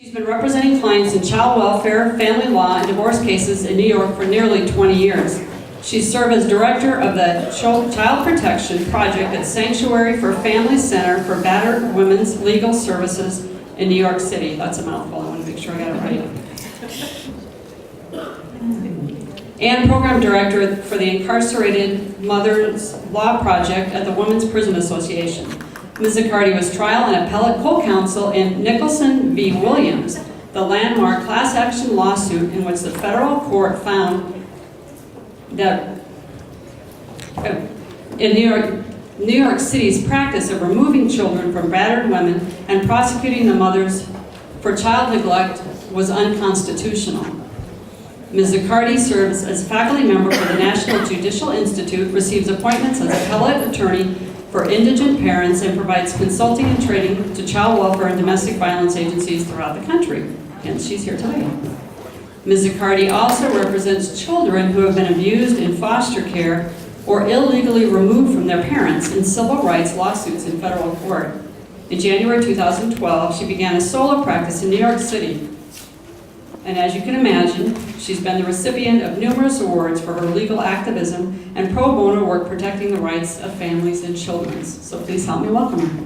She's been representing clients in child welfare, family law, and divorce cases in New York for nearly 20 years. She served as director of the Child Protection Project at Sanctuary for Family Center for Battered Women's Legal Services in New York City. That's a mouthful. I want to make sure I got it right. And program director for the Incarcerated Mothers Law Project at the Women's Prison Association. Ms. Zuccardy was trial and appellate co-counsel in Nicholson v. Williams, the landmark class action lawsuit in which the federal court found that in New York City's practice of removing children from battered women and prosecuting the mothers for child neglect was unconstitutional. Ms. Zuccardy serves as faculty member for the National Judicial Institute, receives appointments as appellate attorney for indigent parents, and provides consulting and training to child welfare and domestic violence agencies throughout the country. Hence, she's here today. Ms. Zuccardy also represents children who have been abused in foster care or illegally removed from their parents in civil rights lawsuits in federal court. In January 2012, she began a solo practice in New York City. And as you can imagine, she's been the recipient of numerous awards for her legal activism and pro bono work protecting the rights of families and children. So please help me welcome her.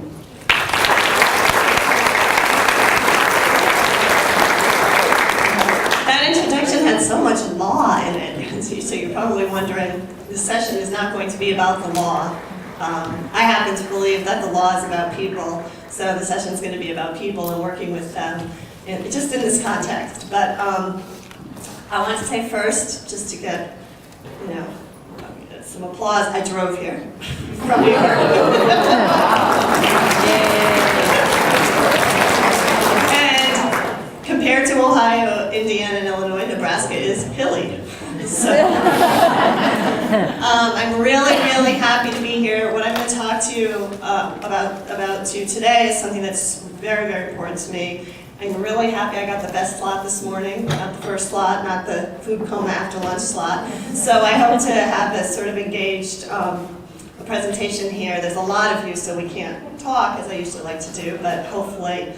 That introduction had so much law in it, so you're probably wondering, this session is not going to be about the law. I happen to believe that the law is about people, so the session is going to be about people and working with them. Just in this context, but I want to say first, just to get, some applause, I drove here from New York. And compared to Ohio, Indiana, and Illinois, Nebraska is hilly. So I'm really, really happy to be here. What I'm going to talk to you about today is something that's very, very important to me. I'm really happy I got the best slot this morning, not the first slot, not the food coma after lunch slot. So I hope to have a sort of engaged a presentation here. There's a lot of you, so we can't talk as I usually like to do, but hopefully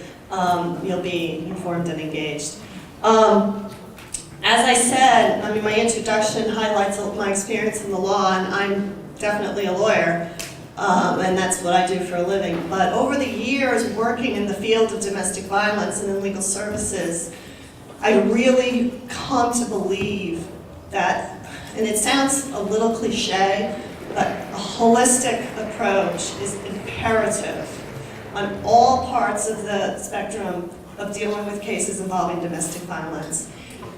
you'll be informed and engaged. As I said, my introduction highlights my experience in the law, and I'm definitely a lawyer. And that's what I do for a living. But over the years working in the field of domestic violence and in legal services, I really come to believe that, and it sounds a little cliche, but a holistic approach is imperative on all parts of the spectrum of dealing with cases involving domestic violence.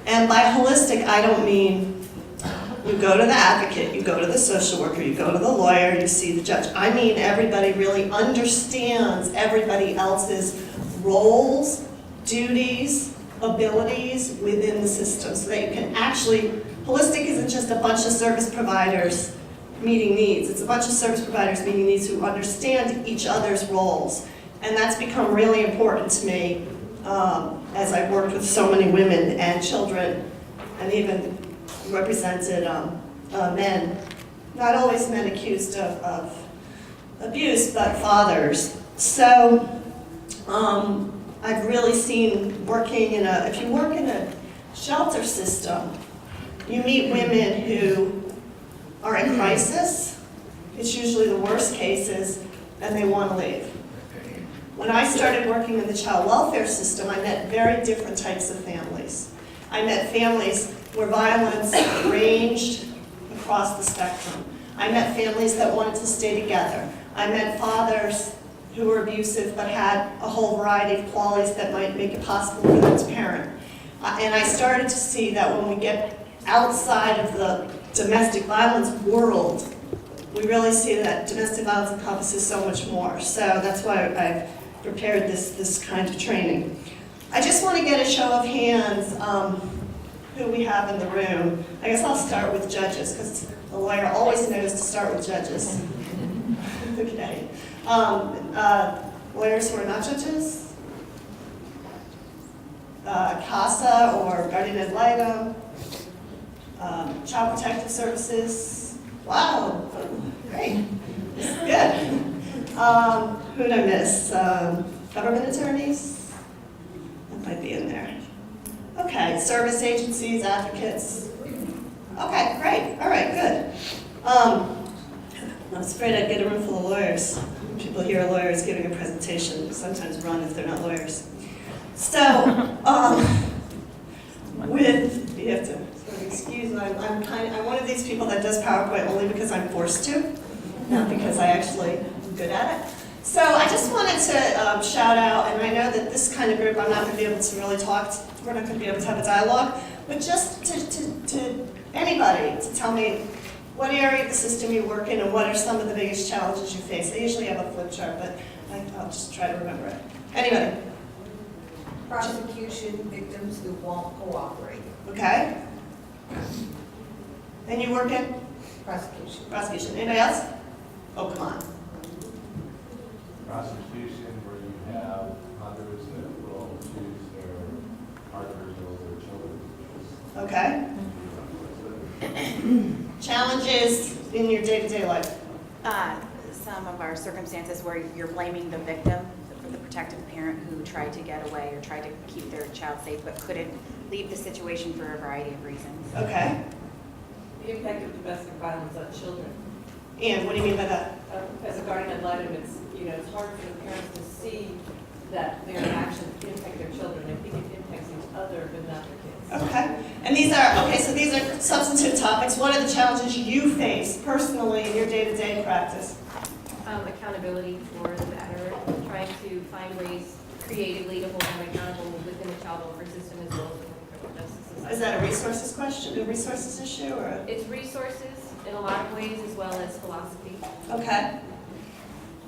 And by holistic, I don't mean you go to the advocate, you go to the social worker, you go to the lawyer, you see the judge. I mean everybody really understands everybody else's roles, duties, abilities within the system so that you can actually, holistic isn't just a bunch of service providers meeting needs. It's a bunch of service providers meeting needs who understand each other's roles. And that's become really important to me as I've worked with so many women and children and even represented men, not always men accused of abuse, but fathers. So I've really seen working if you work in a shelter system, you meet women who are in crisis. It's usually the worst cases, and they want to leave. When I started working in the child welfare system, I met very different types of families. I met families where violence ranged across the spectrum. I met families that wanted to stay together. I met fathers who were abusive but had a whole variety of qualities that might make it possible for them to parent. And I started to see that when we get outside of the domestic violence world, we really see that domestic violence encompasses so much more. So that's why I've prepared this kind of training. I just want to get a show of hands who we have in the room. I guess I'll start with judges, because the lawyer always knows to start with judges. Okay. Lawyers who are not judges? CASA or guardian ad litem? Child Protective Services? Wow, great. Good. Who did I miss? Government attorneys? That might be be in there. Okay, service agencies, advocates. Okay, great. All right, good. I was afraid I'd get a room full of lawyers. People hear lawyers giving a presentation, sometimes run if they're not lawyers. So, you have to sort of excuse me, I'm one of these people that does PowerPoint only because I'm forced to, not because I actually am good at it. So I just wanted to shout out, and I know that this kind of group, I'm not going to be able to really talk, we're not going to be able to have a dialogue, but just to anybody to tell me what area of the system you work in and what are some of the biggest challenges you face. I usually have a flip chart, but I'll just try to remember it. Anybody? Prosecution, victims who won't cooperate. Okay. And you work in? Prosecution. Prosecution. Anybody else? Oh, come on. Prosecution where you have mothers that will choose their partners over their children. Okay. Challenges in your day-to-day life. Some of our circumstances where you're blaming the victim for the protective parent who tried to get away or tried to keep their child safe but couldn't leave the situation for a variety of reasons. Okay. The impact of domestic violence on children. And what do you mean by that? As a guardian ad litem, it's hard for the parents to see that their actions impact their children. They think it impacts each other, but not their kids. Okay. And these are substantive topics. What are the challenges you face personally in your day-to-day practice? Accountability for the batterer, trying to find ways creatively to hold them accountable within the child welfare system as well as within the criminal justice system. Is that a resources question, a resources issue, or? It's resources in a lot of ways as well as philosophy. Okay.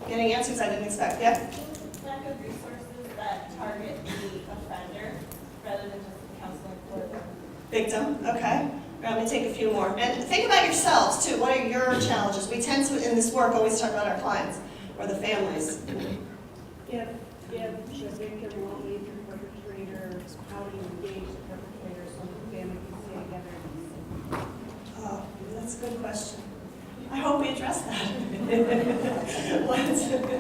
Getting answers I didn't expect. Yeah? Lack of resources that target the offender rather than just counseling for the Victim. Okay. Let me take a few more. And think about yourselves, too. What are your challenges? We tend to, in this work, always talk about our clients or the families. if the victim won't leave the perpetrator, how do you engage the perpetrator so the family can stay together? Oh, that's a good question. I hope we address that. The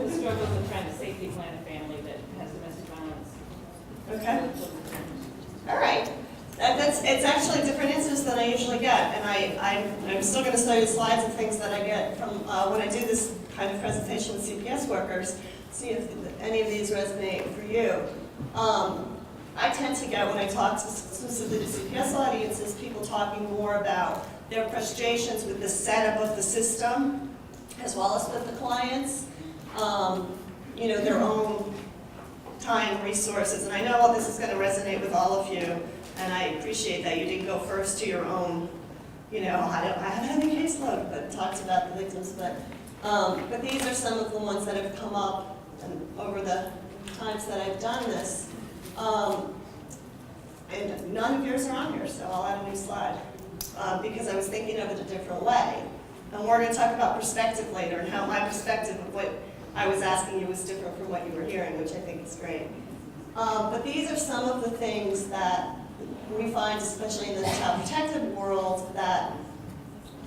struggles of trying to safety plan a family that has domestic violence. Okay. All right. It's actually different answers than I usually get, and I'm still going to show you slides of things that I get from when I do this kind of presentation with CPS workers, see if any of these resonate for you. I tend to get, when I talk specifically to CPS audiences, people talking more about their frustrations with the setup of the system, as well as with the clients, their own time, resources, and I know this is going to resonate with all of you. And I appreciate that you didn't go first to your own, I haven't had a caseload, but talked about the victims. But these are some of the ones that have come up over the times that I've done this. And none of yours are on here, so I'll add a new slide because I was thinking of it a different way. And we're going to talk about perspective later and how my perspective of what I was asking you was different from what you were hearing, which I think is great. But these are some of the things that we find, especially in the child protective world, that,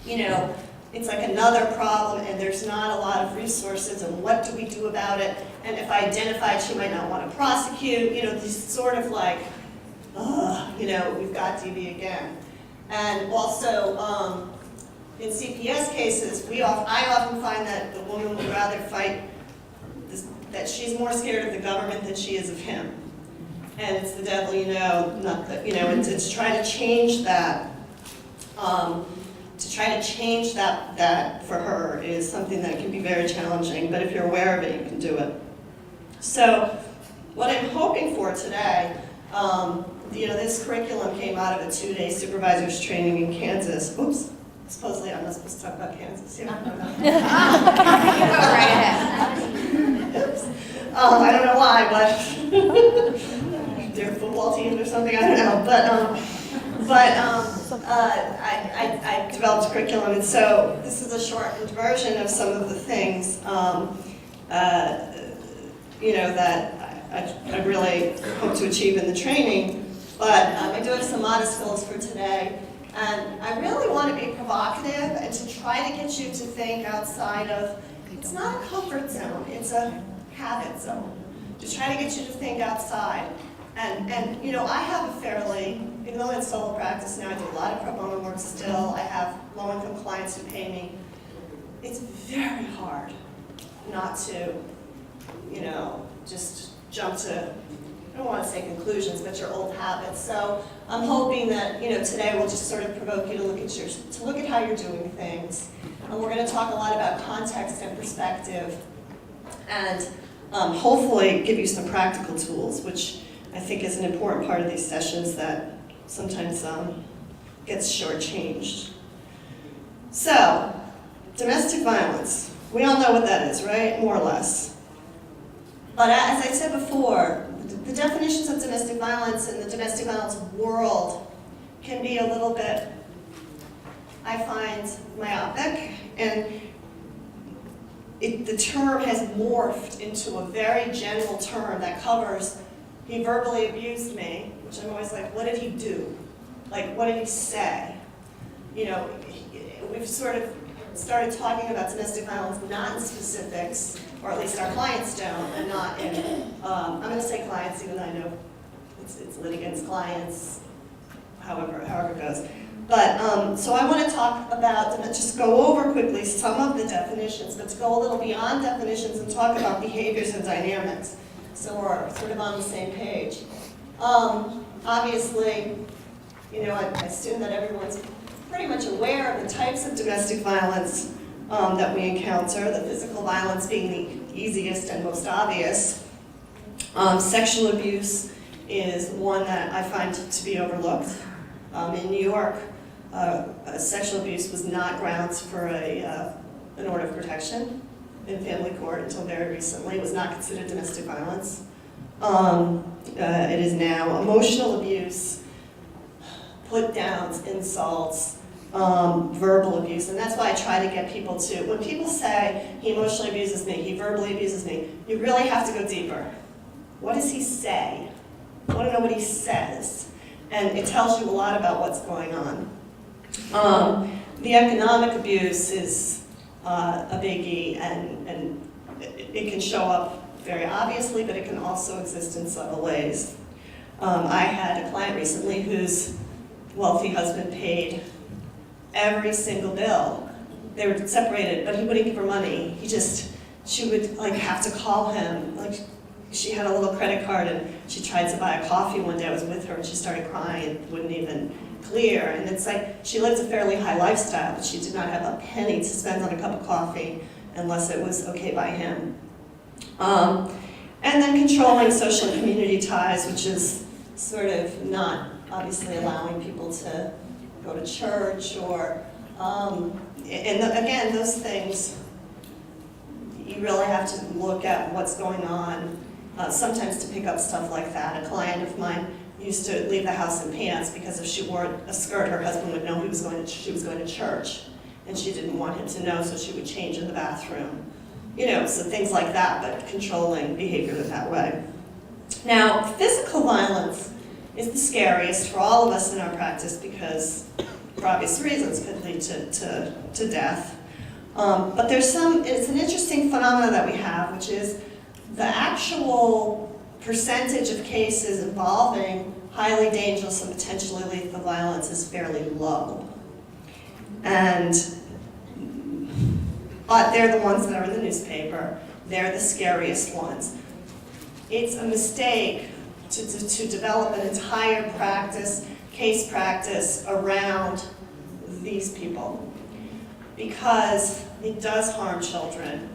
it's like another problem and there's not a lot of resources and what do we do about it? And if I identified she might not want to prosecute, these sort of like, we've got DV again. And also, in CPS cases, I often find that the woman would rather fight that she's more scared of the government than she is of him. And it's the devil, not the, and to try to change that, that for her is something that can be very challenging, but if you're aware of it, you can do it. So what I'm hoping for today, this curriculum came out of a 2-day supervisor's training in Kansas. Oops, supposedly I'm not supposed to talk about Kansas. Yeah, Go right ahead. Oops. I don't know why, but their football team or something, I don't know. I developed a curriculum, and so this is a shortened version of some of the things, that I really hope to achieve in the training. But I do have some modest goals for today, and I really want to be provocative and to try to get you to think outside of, it's not a comfort zone, it's a habit zone. To try to get you to think outside And you know, I have a fairly, even though it's solo practice now, I do a lot of pro bono work still. I have low-income clients who pay me. It's very hard not to, you know, just jump to, I don't want to say conclusions, but your old habits. So I'm hoping that, you know, today we'll just sort of provoke you to look at how you're doing things. And we're going to talk a lot about context and perspective, and hopefully give you some practical tools, which I think is an important part of these sessions that sometimes gets shortchanged. So, domestic violence. We all know what that is, right? More or less. But as I said before, the definitions of domestic violence and the domestic violence world can be a little bit, I find, myopic, and the term has morphed into a very general term that covers, he verbally abused me, which I'm always like, what did he do? Like, what did he say? You know, we've sort of started talking about domestic violence not in specifics, or at least our clients don't, and not in, I'm going to say clients, even though I know it's litigants, clients, however it goes. But, so I want to talk about, just go over quickly some of the definitions, but to go a little beyond definitions and talk about behaviors and dynamics, so we're sort of on the same page. Obviously, you know, I assume that everyone's pretty much aware of the types of domestic violence that we encounter, the physical violence being the easiest and most obvious. Sexual abuse is one that I find to be overlooked. In New York, sexual abuse was not grounds for an order of protection in family court until very recently. It was not considered domestic violence. It is now. Emotional abuse, put-downs, insults, verbal abuse, and that's why I try to get people to, when people say, he emotionally abuses me, he verbally abuses me, you really have to go deeper. What does he say? I want to know what he says. And it tells you a lot about what's going on. The economic abuse is a biggie, and it can show up very obviously, but it can also exist in subtle ways. I had a client recently whose wealthy husband paid every single bill. They were separated, but he wouldn't give her money. She would like have to call him. Like, she had a little credit card and she tried to buy a coffee one day. I was with her and she started crying and wouldn't even clear. And it's like, she lived a fairly high lifestyle, but she did not have a penny to spend on a cup of coffee unless it was okay by him. And then controlling social and community ties, which is sort of not obviously allowing people to go to church or, again, those things, you really have to look at what's going on, sometimes to pick up stuff like that. A client of mine used to leave the house in pants because if she wore a skirt, her husband would know she was going to church, and she didn't want him to know, so she would change in the bathroom. You know, so things like that, but controlling behavior that way. Now, physical violence is the scariest for all of us in our practice because, for obvious reasons, could lead to death. But it's an interesting phenomenon that we have, which is the actual percentage of cases involving highly dangerous and potentially lethal violence is fairly low. But they're the ones that are in the newspaper. They're the scariest ones. It's a mistake to develop an entire case practice around these people, because it does harm children.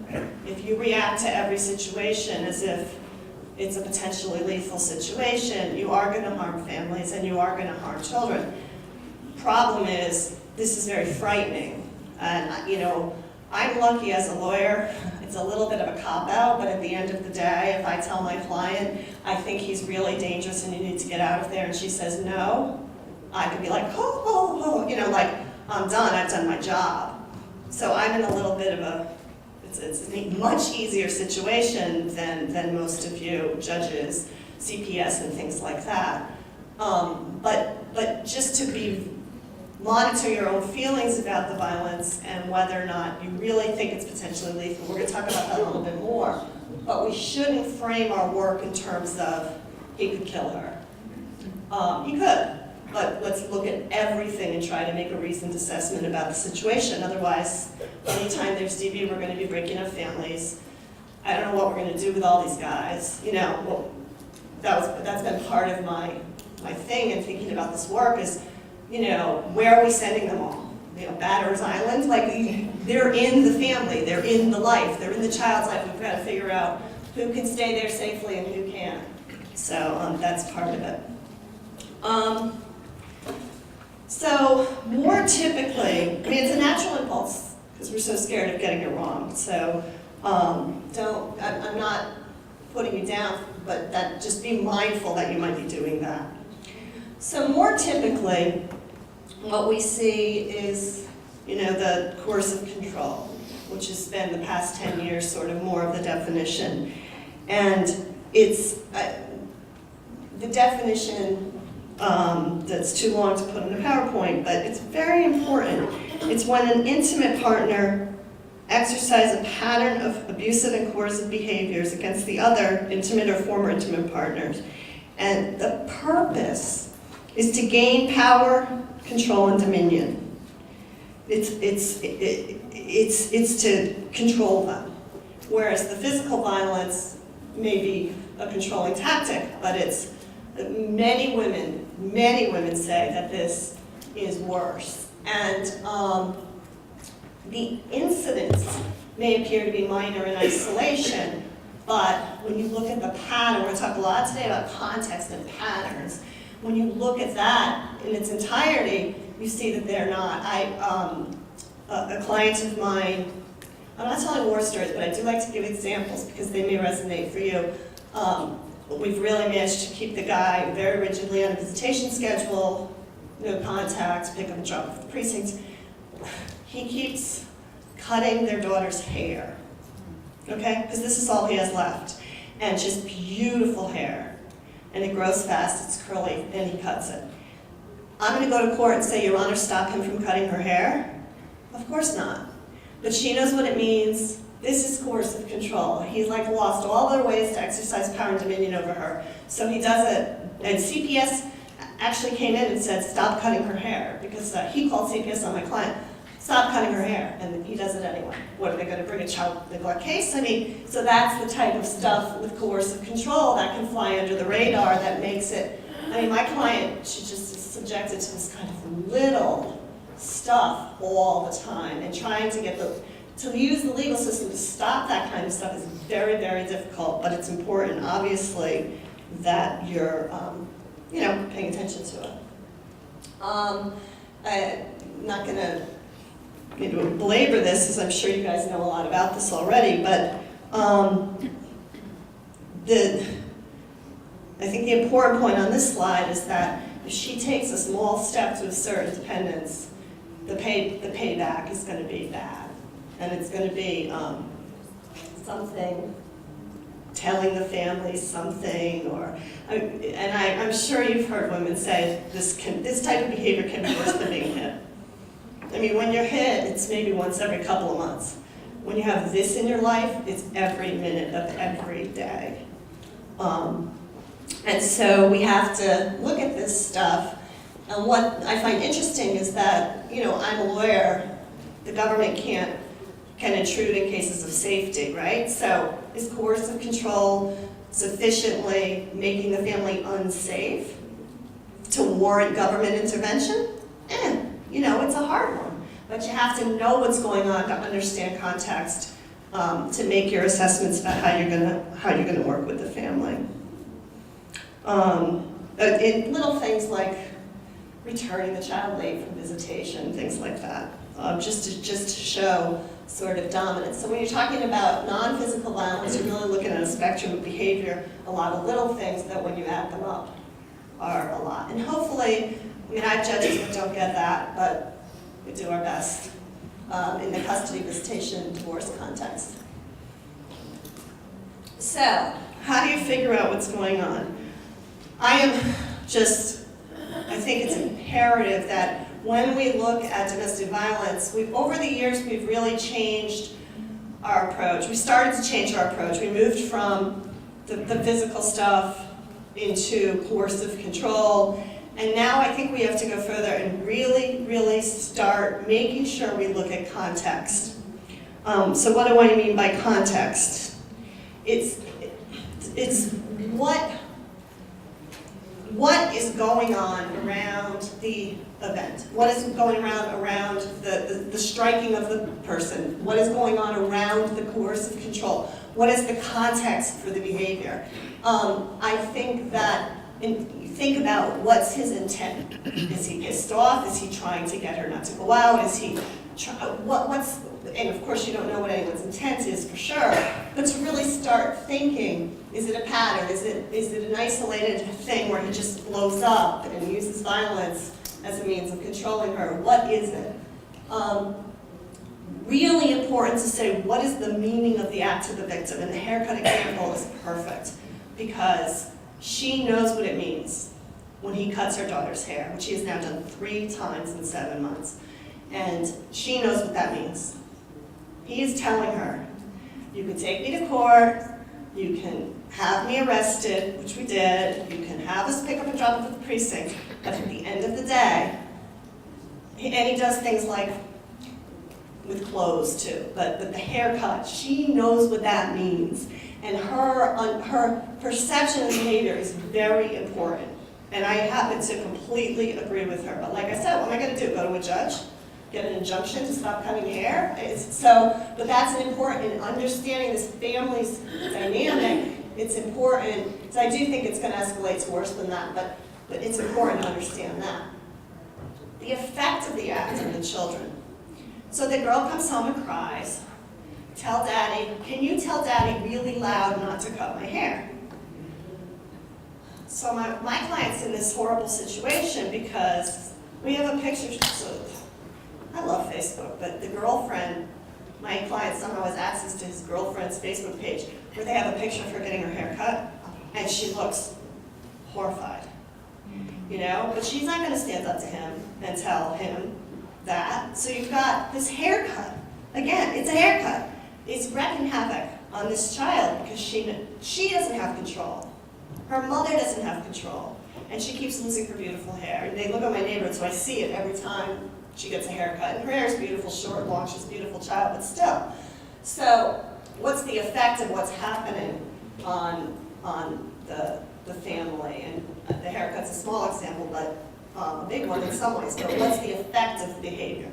If you react to every situation as if it's a potentially lethal situation, you are going to harm families and you are going to harm children. Problem is, this is very frightening. And, you know, I'm lucky as a lawyer. It's a little bit of a cop-out, but at the end of the day, if I tell my client, I think he's really dangerous and you need to get out of there, and she says no, I could be like, you know, like, I'm done, I've done my job. So I'm in a little bit of it's a much easier situation than most of you, judges, CPS, and things like that. But just to monitor your own feelings about the violence and whether or not you really think it's potentially lethal. We're going to talk about that a little bit more. But we shouldn't frame our work in terms of he could kill her. He could, but let's look at everything and try to make a reasoned assessment about the situation. Otherwise, anytime there's DV, we're going to be breaking up families. I don't know what we're going to do with all these guys. You know, well, that's been part of my thing in thinking about this work is, you know, where are we sending them all? You know, Batters Island, like they're in the family, they're in the life, they're in the child's life. We've got to figure out who can stay there safely and who can't. So that's part of it. So more typically, I mean, it's a natural impulse because we're so scared of getting it wrong. So I'm not putting you down, but that just be mindful that you might be doing that. So more typically, what we see is, you know, the coercive control, which has been the past 10 years sort of more of the definition. And it's the definition that's too long to put in a PowerPoint, but it's very important. It's when an intimate partner exercises a pattern of abusive and coercive behaviors against the other intimate or former intimate partners. And the purpose is to gain power, control, and dominion. It's to control them. Whereas the physical violence may be a controlling tactic, but it's many women say that this is worse. And the incidents may appear to be minor in isolation, but when you look at the pattern, we're going to talk a lot today about context and patterns. When you look at that in its entirety, you see that they're not. A client of mine, I'm not telling war stories, but I do like to give examples because they may resonate for you. We've really managed to keep the guy very rigidly on a visitation schedule, no contact, pick up and drop off the precincts. He keeps cutting their daughter's hair, okay? Because this is all he has left. And just beautiful hair. And it grows fast, it's curly, and he cuts it. I'm going to go to court and say, Your Honor, stop him from cutting her hair? Of course not. But she knows what it means. This is coercive control. He's like lost all other ways to exercise power and dominion over her. So he does it, and CPS actually came in and said, stop cutting her hair, because he called CPS on my client. Stop cutting her hair, and he does it anyway. What, are they going to bring a child neglect case? I mean, so that's the type of stuff with coercive control that can fly under the radar that makes it, I mean, my client, she just is subjected to this kind of little stuff all the time, and trying to get to use the legal system to stop that kind of stuff is very, very difficult, but it's important, obviously, that you're, you know, paying attention to it. I'm not going to belabor this, as I'm sure you guys know a lot about this already, but I think the important point on this slide is that if she takes a small step to assert independence, the payback is going to be bad. And it's going to be something, telling the family something, or, and I'm sure you've heard women say this type of behavior can be worse than being hit. I mean, when you're hit, it's maybe once every couple of months. When you have this in your life, it's every minute of every day. And so we have to look at this stuff. And what I find interesting is that, you know, I'm a lawyer. The government can intrude in cases of safety, right? So is coercive control sufficiently making the family unsafe to warrant government intervention? You know, it's a hard one. But you have to know what's going on to understand context to make your assessments about how you're gonna work with the family. In little things like returning the child late from visitation, things like that, just to show sort of dominance. So when you're talking about non-physical violence, you're really looking at a spectrum of behavior, a lot of little things that when you add them up are a lot. And hopefully, I mean, I have judges that don't get that, but we do our best in the custody, visitation, divorce context. So, how do you figure out what's going on? I think it's imperative that when we look at domestic violence, over the years, we've really changed our approach. We started to change our approach. We moved from the physical stuff into coercive control. And now I think we have to go further and really, really start making sure we look at context. So what do I mean by context? It's what is going on around the event? What is going around the striking of the person? What is going on around the coercive control? What is the context for the behavior? I think that, think about what's his intent. Is he pissed off? Is he trying to get her not to go out? Is he, and of course you don't know what anyone's intent is for sure, but to really start thinking, is it a pattern? Is it an isolated thing where he just blows up and uses violence as a means of controlling her? What is it? Really important to say, what is the meaning of the act to the victim? And the haircut example is perfect because she knows what it means when he cuts her daughter's hair, which he has now done 3 times in 7 months. And she knows what that means. He is telling her, you can take me to court, you can have me arrested, which we did, you can have us pick up and drop up at the precinct, but at the end of the day, and he does things like with clothes too, but the haircut, she knows what that means. And her perception of behavior is very important. And I happen to completely agree with her. But like I said, what am I going to do? Go to a judge? Get an injunction to stop cutting hair? But that's important in understanding this family's dynamic. It's important. So I do think it's going to escalate to worse than that, but it's important to understand that. The effect of the act on the children. So the girl comes home and cries. Tell daddy, can you tell daddy really loud not to cut my hair? So my client's in this horrible situation because we have a picture. So I love Facebook, but the girlfriend, my client somehow has access to his girlfriend's Facebook page where they have a picture of her getting her hair cut, and she looks horrified. You know, but she's not going to stand up to him and tell him that. So you've got this haircut. Again, it's a haircut. It's wreaking havoc on this child because she doesn't have control. Her mother doesn't have control. And she keeps losing her beautiful hair. And they look at my neighborhood, so I see it every time she gets a haircut. And her hair is beautiful, short, long, she's a beautiful child, but still. So what's the effect of what's happening on the family? And the haircut's a small example, but a big one in some ways. But what's the effect of the behavior?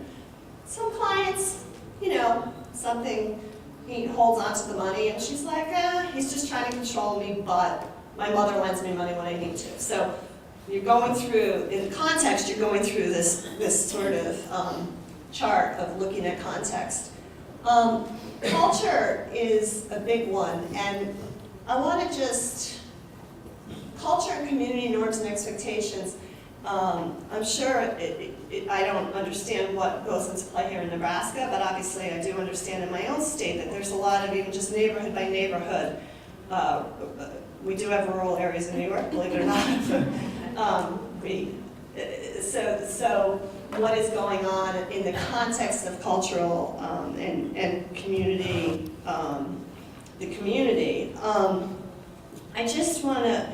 Some clients, you know, something, he holds on to the money and she's like, he's just trying to control me, but my mother lends me money when I need to. So you're going through, in context, you're going through this sort of chart of looking at context. Culture is a big one, and I want to just, culture and community norms and expectations. I'm sure I don't understand what goes into play here in Nebraska, but obviously I do understand in my own state that there's a lot of even just neighborhood by neighborhood. We do have rural areas in New York, believe it or not. So what is going on in the context of cultural and community, the community. I just want to,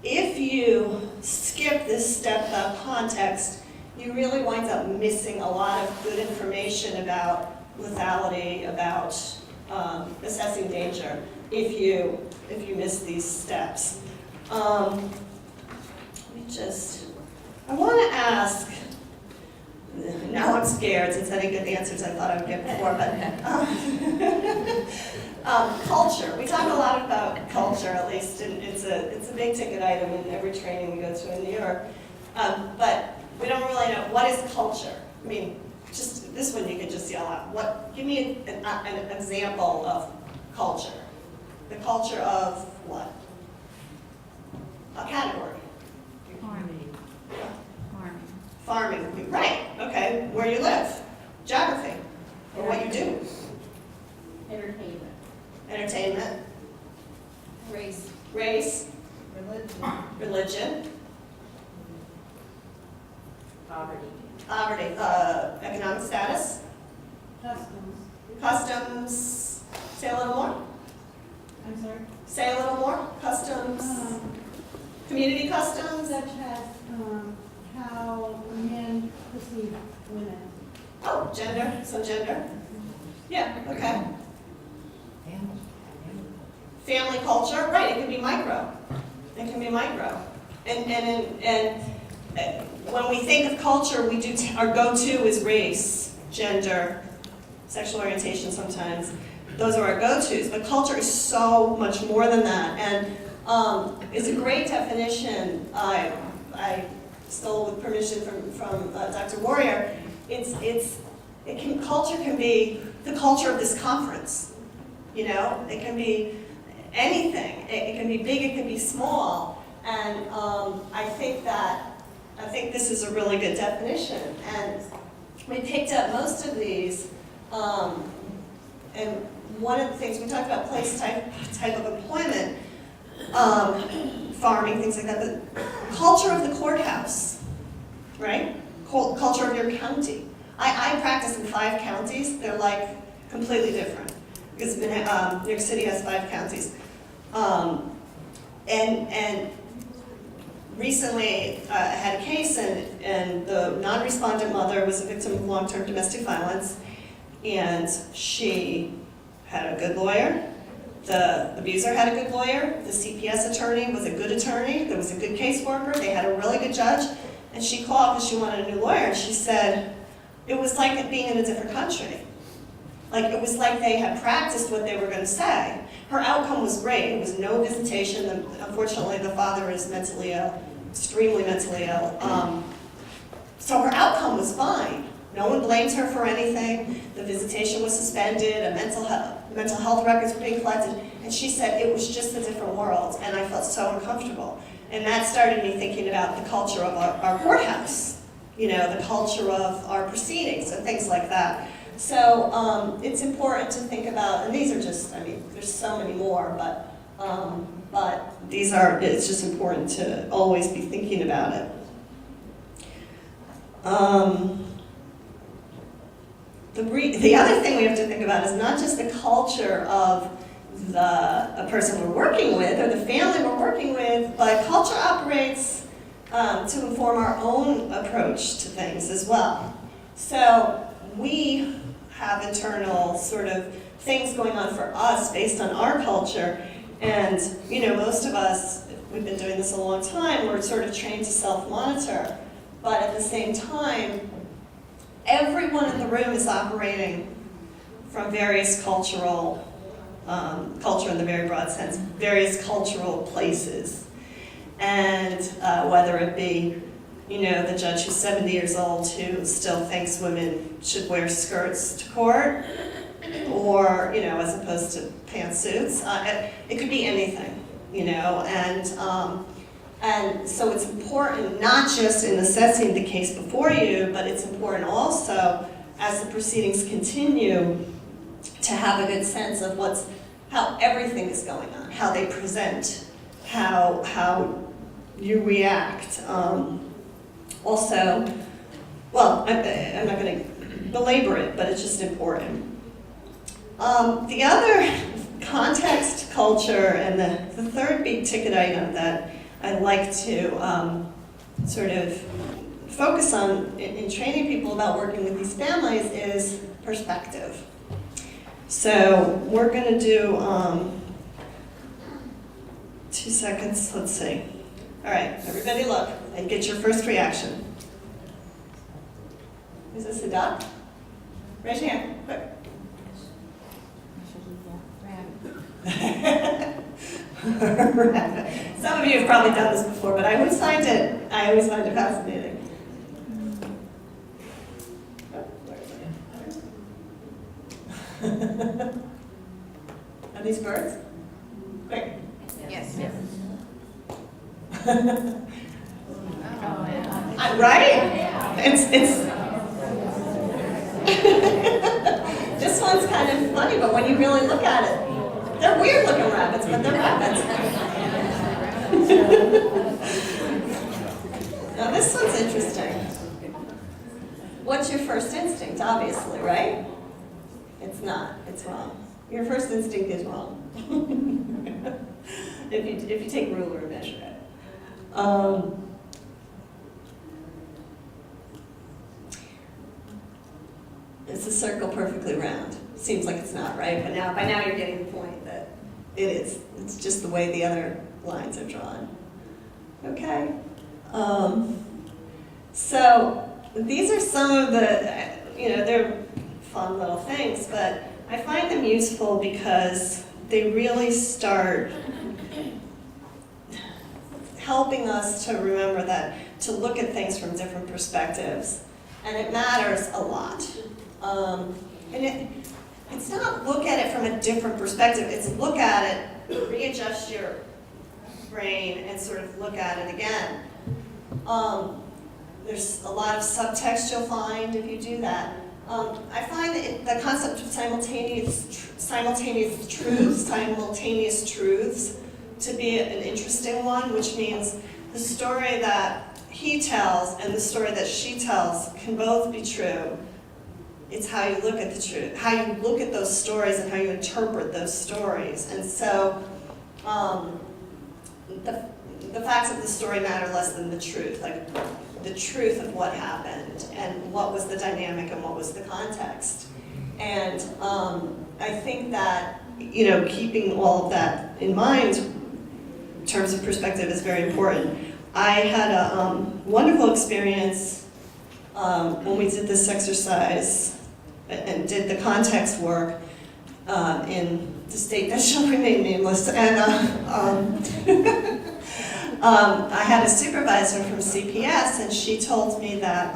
if you skip this step of context, you really wind up missing a lot of good information about lethality, about assessing danger, if you miss these steps. Let me just, I want to ask, now I'm scared since I didn't get the answers I thought I would get before, but culture. We talk a lot about culture, at least, and it's a big ticket item in every training we go to in New York. But we don't really know, what is culture? I mean, just this one you could just yell out. Give me an example of culture. The culture of what? A category. Farming. Farming, right, okay. Where you live, geography, or what you do. Entertainment. Entertainment, Race. race, Religion. religion, Poverty. economic status, Customs. customs. Say a little more. I'm sorry? Say a little more. Customs, community customs. Such as how men perceive women. Oh, gender, some gender. Yeah, okay. Family culture, right, it can be micro. It can be micro. And when we think of culture, we do, our go-to is race, gender, sexual orientation sometimes. Those are our go-tos, but culture is so much more than that. And it's a great definition. I stole with permission from Dr. Warrior. Culture can be the culture of this conference. You know, it can be anything. It can be big, it can be small. And I think this is a really good definition. And we picked up most of these. And one of the things we talked about, place type of employment, farming, things like that. The culture of the courthouse, right? Culture of your county. I practice in 5 counties. They're like completely different because New York City has 5 counties. And recently I had a case and the non-respondent mother was a victim of long-term domestic violence, and she had a good lawyer. The abuser had a good lawyer. The CPS attorney was a good attorney. There was a good caseworker. They had a really good judge. And she called because she wanted a new lawyer, and she said it was like it being in a different country. Like it was like they had practiced what they were going to say. Her outcome was great. It was no visitation. Unfortunately, the father is mentally ill, extremely mentally ill. So her outcome was fine. No one blamed her for anything. The visitation was suspended, and mental health records were being collected. And she said it was just a different world, and I felt so uncomfortable. And that started me thinking about the culture of our courthouse, you know, the culture of our proceedings and things like that. So it's important to think about, and these are just, I mean, there's so many more, but these are, it's just important to always be thinking about it. The other thing we have to think about is not just the culture of a person we're working with or the family we're working with, but culture operates to inform our own approach to things as well. So we have internal sort of things going on for us based on our culture, and you know, most of us, we've been doing this a long time, we're sort of trained to self-monitor, but at the same time, everyone in the room is operating from various culture in the very broad sense, various cultural places. And whether it be, you know, the judge who's 70 years old who still thinks women should wear skirts to court, or, you know, as opposed to pantsuits. It could be anything, you know, and so it's important not just in assessing the case before you, but it's important also as the proceedings continue to have a good sense of how everything is going on, how they present, how you react. Also, well, I'm not going to belabor it, but it's just important. The other context, culture, and the third big ticket item that I'd like to sort of focus on in training people about working with these families is perspective. So we're going to do 2 seconds, let's see. All right, everybody look and get your first reaction. Is this a duck? Raise your hand, quick. Some of you have probably done this before, but I always find it fascinating. Are these birds? Quick. Yes. Right? It's this one's kind of funny, but when you really look at it, they're weird looking rabbits, but they're rabbits. Now this one's interesting. What's your first instinct? Obviously, right? It's not. It's wrong. Your first instinct is wrong. if you take a ruler and measure it. It's a circle perfectly round. Seems like it's not, right? But by now you're getting the point that it is. It's just the way the other lines are drawn. Okay. So these are some of the, they're fun little things, but I find them useful because they really start helping us to remember that, to look at things from different perspectives. And it matters a lot. It's not look at it from a different perspective, it's look at it, readjust your brain, and sort of look at it again. There's a lot of subtext you'll find if you do that. I find that the concept of simultaneous truths to be an interesting one, which means the story that he tells and the story that she tells can both be true. It's how you look at the truth, how you look at those stories and how you interpret those stories. And so the facts of the story matter less than the truth, like the truth of what happened and what was the dynamic and what was the context. And I think that, keeping all of that in mind in terms of perspective is very important. I had a wonderful experience when we did this exercise and did the context work in the state that shall remain nameless. And I had a supervisor from CPS, and she told me that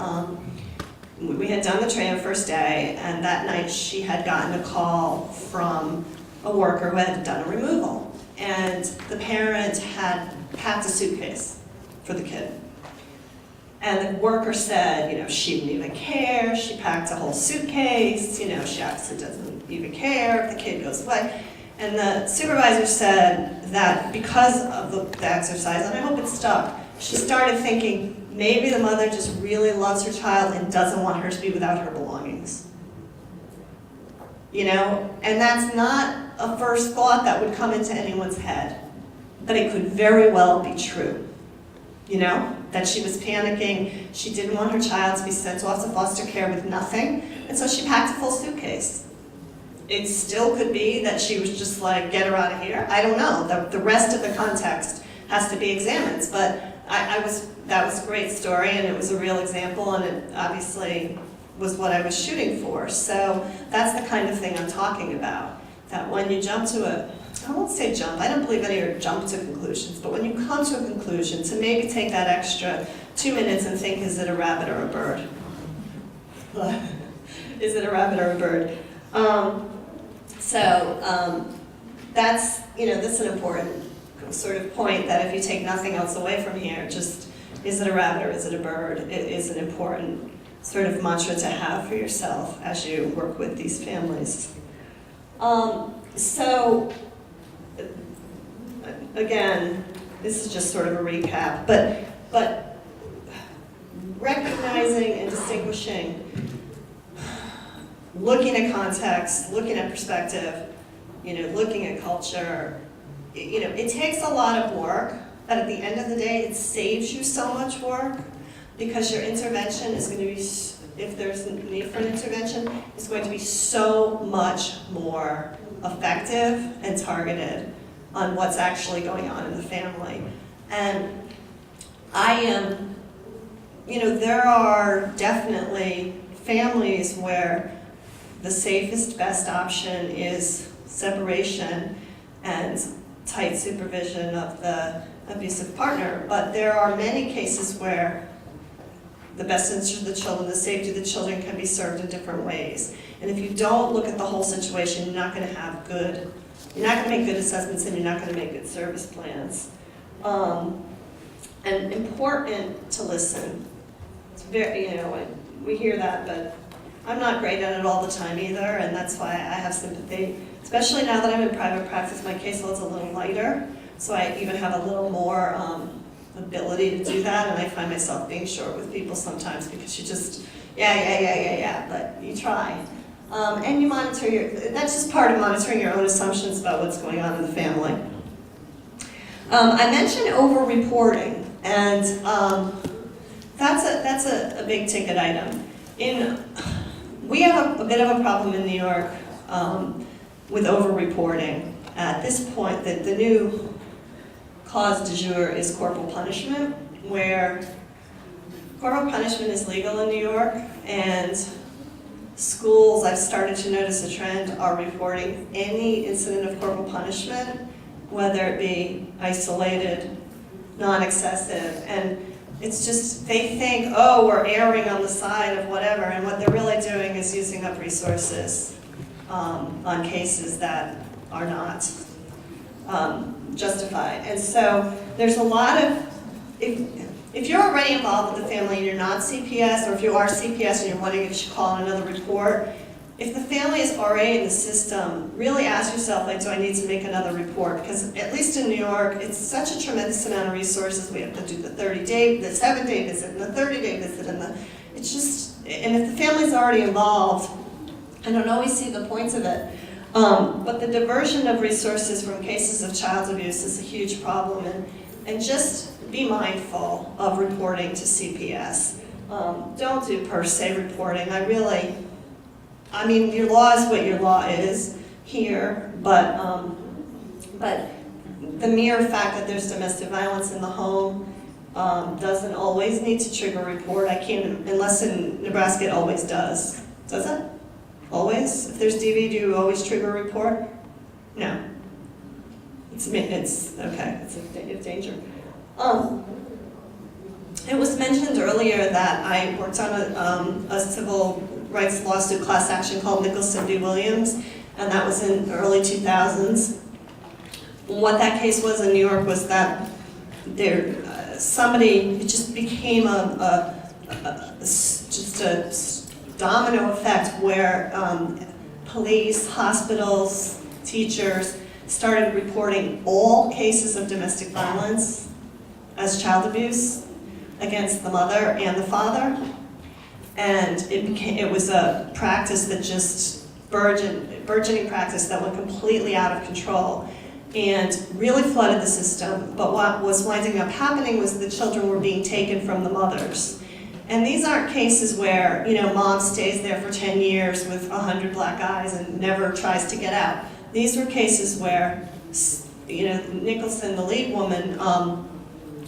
we had done the training the first day, and that night she had gotten a call from a worker who had done a removal. And the parent had packed a suitcase for the kid. And the worker said, she didn't even care, she packed a whole suitcase, she obviously doesn't even care if the kid goes away. And the supervisor said that because of the exercise, and I hope it stuck, she started thinking, maybe the mother just really loves her child and doesn't want her to be without her belongings. And that's not a first thought that would come into anyone's head, but it could very well be true. That she was panicking, she didn't want her child to be sent off to foster care with nothing, and so she packed a full suitcase. It still could be that she was just like, get her out of here. I don't know. The rest of the context has to be examined, but that was a great story, and it was a real example, and it obviously was what I was shooting for. So that's the kind of thing I'm talking about, that when you jump to I won't say jump, I don't believe any are jump to conclusions, but when you come to a conclusion, to maybe take that extra 2 minutes and think, is it a rabbit or a bird? Is it a rabbit or a bird? That's, that's an important sort of point, that if you take nothing else away from here, just, is it a rabbit or is it a bird? It is an important sort of mantra to have for yourself as you work with these families. Again, this is just sort of a recap, but recognizing and distinguishing, looking at context, looking at perspective, looking at culture, it takes a lot of work, but at the end of the day, it saves you so much work, because your intervention is going to be, if there's a need for an intervention, it's going to be so much more effective and targeted on what's actually going on in the family. And there are definitely families where the safest, best option is separation and tight supervision of the abusive partner, but there are many cases where the best interest of the children, the safety of the children can be served in different ways. And if you don't look at the whole situation, you're not going to make good assessments, and you're not going to make good service plans. And important to listen. It's very, we hear that, but I'm not great at it all the time either, and that's why I have sympathy. Especially now that I'm in private practice, my caseload's a little lighter, so I even have a little more ability to do that, and I find myself being short with people sometimes because you just, yeah, but you try. And you monitor that's just part of monitoring your own assumptions about what's going on in the family. I mentioned over-reporting, and that's a big ticket item. We have a bit of a problem in New York with over-reporting. At this point, the new cause du jour is corporal punishment, where corporal punishment is legal in New York, and schools, I've started to notice a trend, are reporting any incident of corporal punishment, whether it be isolated, non-excessive, and it's just, they think, oh, we're erring on the side of whatever, and what they're really doing is using up resources on cases that are not justified. And so there's a lot of, if you're already involved with the family and you're not CPS, or if you are CPS and you're wondering if you should call in another report, if the family is already in the system, really ask yourself, like, do I need to make another report? Because at least in New York, it's such a tremendous amount of resources. We have to do the 30-day, the 7-day visit, and the 30-day visit, and it's just, and if the family's already involved, I don't always see the points of it. But the diversion of resources from cases of child abuse is a huge problem, and just be mindful of reporting to CPS. Don't do per se reporting. I mean, your law is what your law is here, but the mere fact that there's domestic violence in the home doesn't always need to trigger a report. I can't, unless in Nebraska it always does. Does it? Always? If there's DV, do you always trigger a report? No. It's okay, it's a danger. It was mentioned earlier that I worked on a civil rights lawsuit class action called Nicholson v. Williams, and that was in the early 2000s. What that case was in New York was that it just became just a domino effect where police, hospitals, teachers started reporting all cases of domestic violence as child abuse against the mother and the father. And it was a practice that just burgeoning practice that went completely out of control and really flooded the system. But what was winding up happening was the children were being taken from the mothers. And these aren't cases where, mom stays there for 10 years with 100 black eyes and never tries to get out. These were cases where, Nicholson, the lead woman,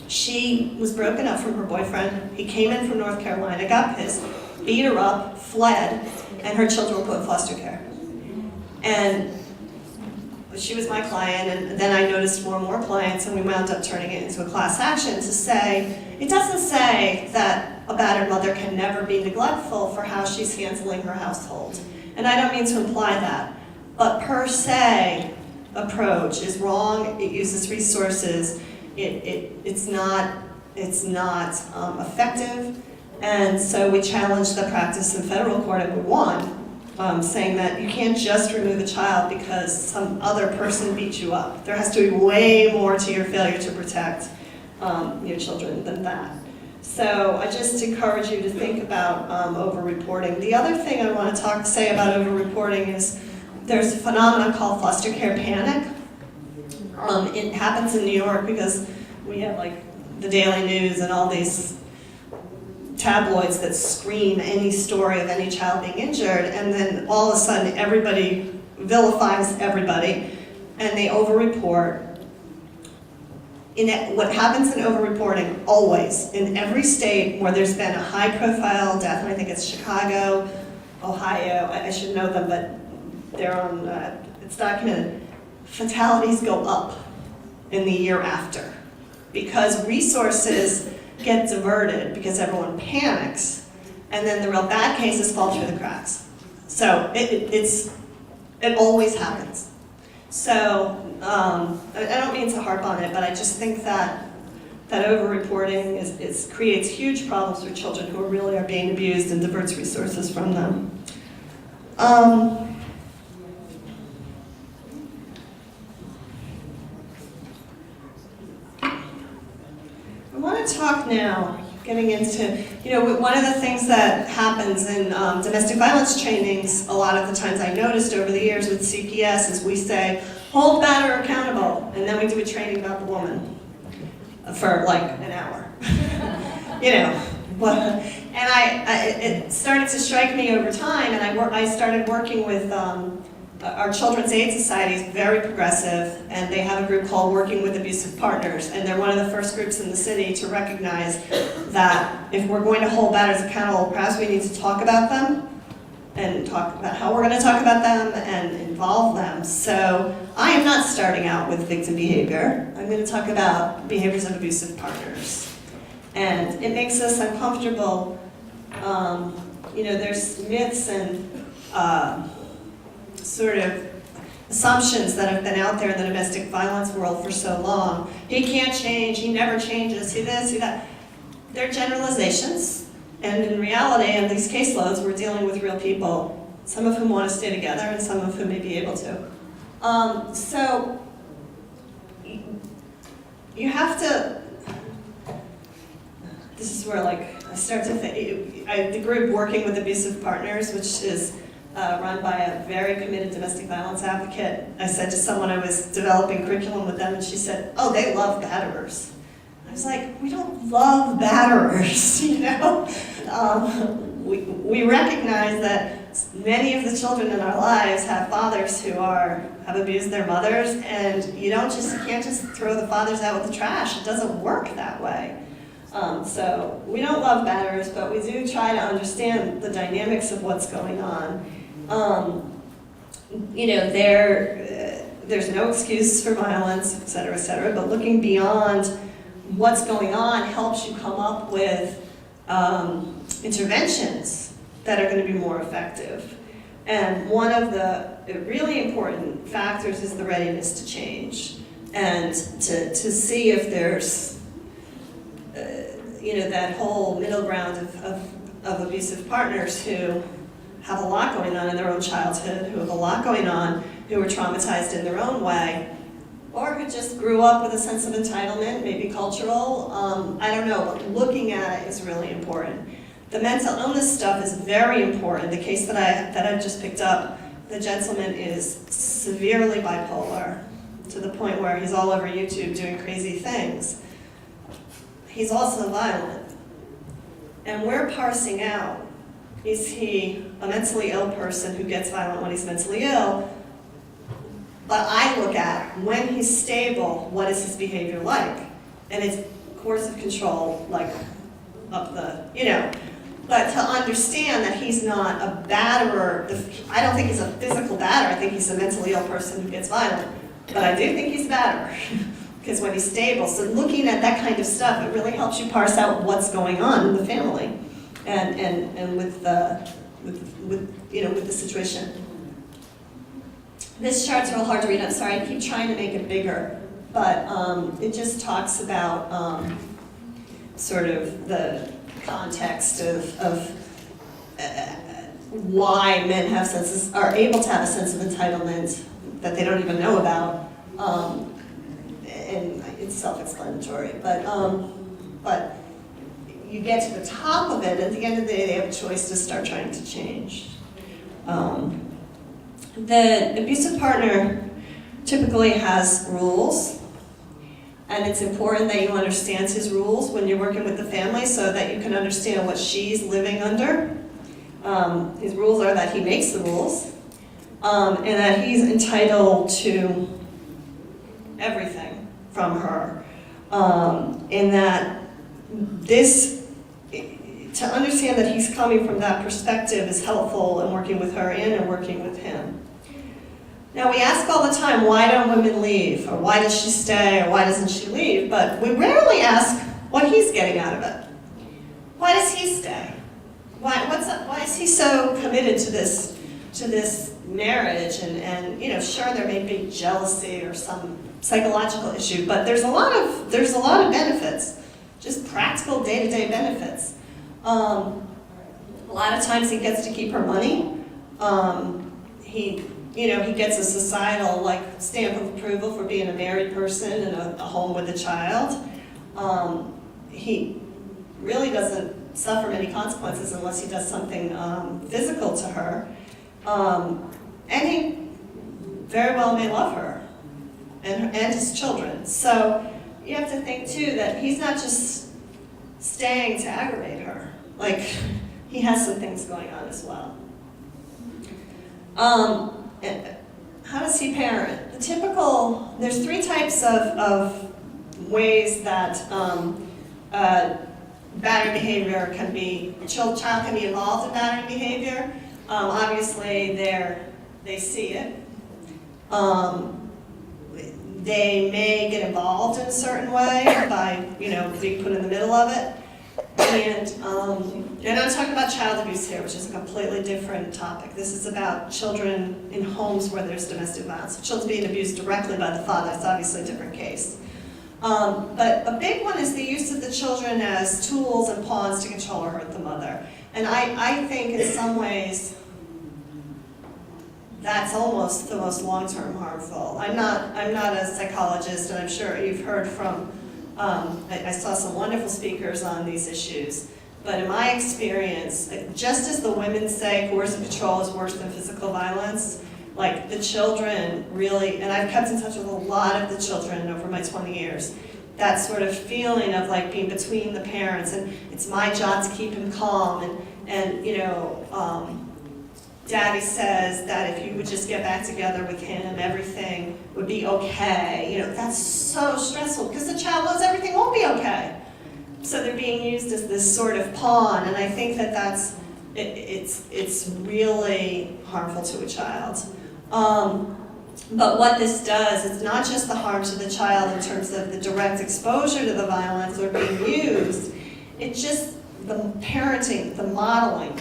she was broken up from her boyfriend. He came in from North Carolina, got pissed, beat her up, fled, and her children were put in foster care. And she was my client, and then I noticed more and more clients, and we wound up turning it into a class action to say, it doesn't say that a battered mother can never be neglectful for how she's handling her household. And I don't mean to imply that, but per se approach is wrong. It uses resources. It's not effective, and so we challenged the practice in federal court and we won, saying that you can't just remove a child because some other person beat you up. There has to be way more to your failure to protect your children than that. So I just encourage you to think about over-reporting. The other thing I want to say about over-reporting is there's a phenomenon called foster care panic. It happens in New York because we have like the Daily News and all these tabloids that scream any story of any child being injured, and then all of a sudden everybody vilifies everybody and they over-report. What happens in over-reporting always, in every state where there's been a high-profile death, and I think it's Chicago, Ohio, I should know them, but they're on, it's documented, fatalities go up in the year after because resources get diverted because everyone panics, and then the real bad cases fall through the cracks. So it always happens. So I don't mean to harp on it, but I just think that over-reporting creates huge problems for children who really are being abused and diverts resources from them. I want to talk now, getting into, one of the things that happens in domestic violence trainings, a lot of the times I noticed over the years with CPS is we say, hold batterer accountable, and then we do a training about the woman for like an hour. And it started to strike me over time, and I started working with our Children's Aid Society is very progressive, and they have a group called Working with Abusive Partners, and they're one of the first groups in the city to recognize that if we're going to hold batters accountable, perhaps we need to talk about them and talk about how we're going to talk about them and involve them. So I am not starting out with victim behavior. I'm going to talk about behaviors of abusive partners. And it makes us uncomfortable. There's myths and sort of assumptions that have been out there in the domestic violence world for so long. He can't change, he never changes, he this, he that. They're generalizations, and in reality, in these caseloads, we're dealing with real people, some of whom want to stay together and some of whom may be able to. So you have to, this is where I start to think, the group Working with Abusive Partners, which is run by a very committed domestic violence advocate. I said to someone I was developing curriculum with them, and she said, oh, they love batterers. I was like, we don't love batterers, We recognize that many of the children in our lives have fathers who have abused their mothers, and you can't just throw the fathers out with the trash. It doesn't work that way. So we don't love batterers, but we do try to understand the dynamics of what's going on. There's no excuse for violence, et cetera, but looking beyond what's going on helps you come up with interventions that are going to be more effective. And one of the really important factors is the readiness to change and to see if there's that whole middle ground of abusive partners who have a lot going on in their own childhood, who have a lot going on, who were traumatized in their own way, or who just grew up with a sense of entitlement, maybe cultural, I don't know, but looking at it is really important. The mental illness stuff is very important. The case that I just picked up, the gentleman is severely bipolar, to the point where he's all over YouTube doing crazy things. He's also violent. And we're parsing out, is he a mentally ill person who gets violent when he's mentally ill? But I look at, when he's stable, what is his behavior like? And it's coercive control, up the, But to understand that he's not a batterer, I don't think he's a physical batterer, I think he's a mentally ill person who gets violent. But I do think he's a batterer. Because when he's stable, so looking at that kind of stuff, it really helps you parse out what's going on in the family, and with the situation. This chart's real hard to read. I'm sorry, I keep trying to make it bigger, but it just talks about sort of the context of why men are able to have a sense of entitlement that they don't even know about. And it's self-explanatory, but you get to the top of it, and at the end of the day, they have a choice to start trying to change. The abusive partner typically has rules, and it's important that you understand his rules when you're working with the family so that you can understand what she's living under. His rules are that he makes the rules, and that he's entitled to everything from her, and that to understand that he's coming from that perspective is helpful in working with her and in working with him. Now we ask all the time, why don't women leave? Or why does she stay? Or why doesn't she leave? But we rarely ask what he's getting out of it. Why does he stay? Why is he so committed to this marriage? And sure, there may be jealousy or some psychological issue, but there's a lot of benefits, just practical day-to-day benefits. A lot of times he gets to keep her money. He gets a societal stamp of approval for being a married person in a home with a child. really doesn't suffer many consequences unless he does something physical to her. And he very well may love her and his children. So you have to think too that he's not just staying to aggravate her. Like, he has some things going on as well. And how does he parent? The typical, there's 3 types of ways that battery behavior can be, a child can be involved in battery behavior. Obviously, they see it. They may get involved in a certain way by, being put in the middle of it. And I'm talking about child abuse here, which is a completely different topic. This is about children in homes where there's domestic violence. Children being abused directly by the father, that's obviously a different case. But a big one is the use of the children as tools and pawns to control or hurt the mother. And I think in some ways, that's almost the most long-term harmful. I'm not a psychologist, and I'm sure you've heard from, I saw some wonderful speakers on these issues, but in my experience, just as the women say coercive control is worse than physical violence, like the children really, and I've kept in touch with a lot of the children over my 20 years, that sort of feeling of like being between the parents, and it's my job to keep him calm, and Daddy says that if you would just get back together with him, everything would be okay. That's so stressful because the child knows everything won't be okay. So they're being used as this sort of pawn, and I think that it's really harmful to a child. But what this does, it's not just the harm to the child in terms of the direct exposure to the violence or being used, it's just the parenting, the modeling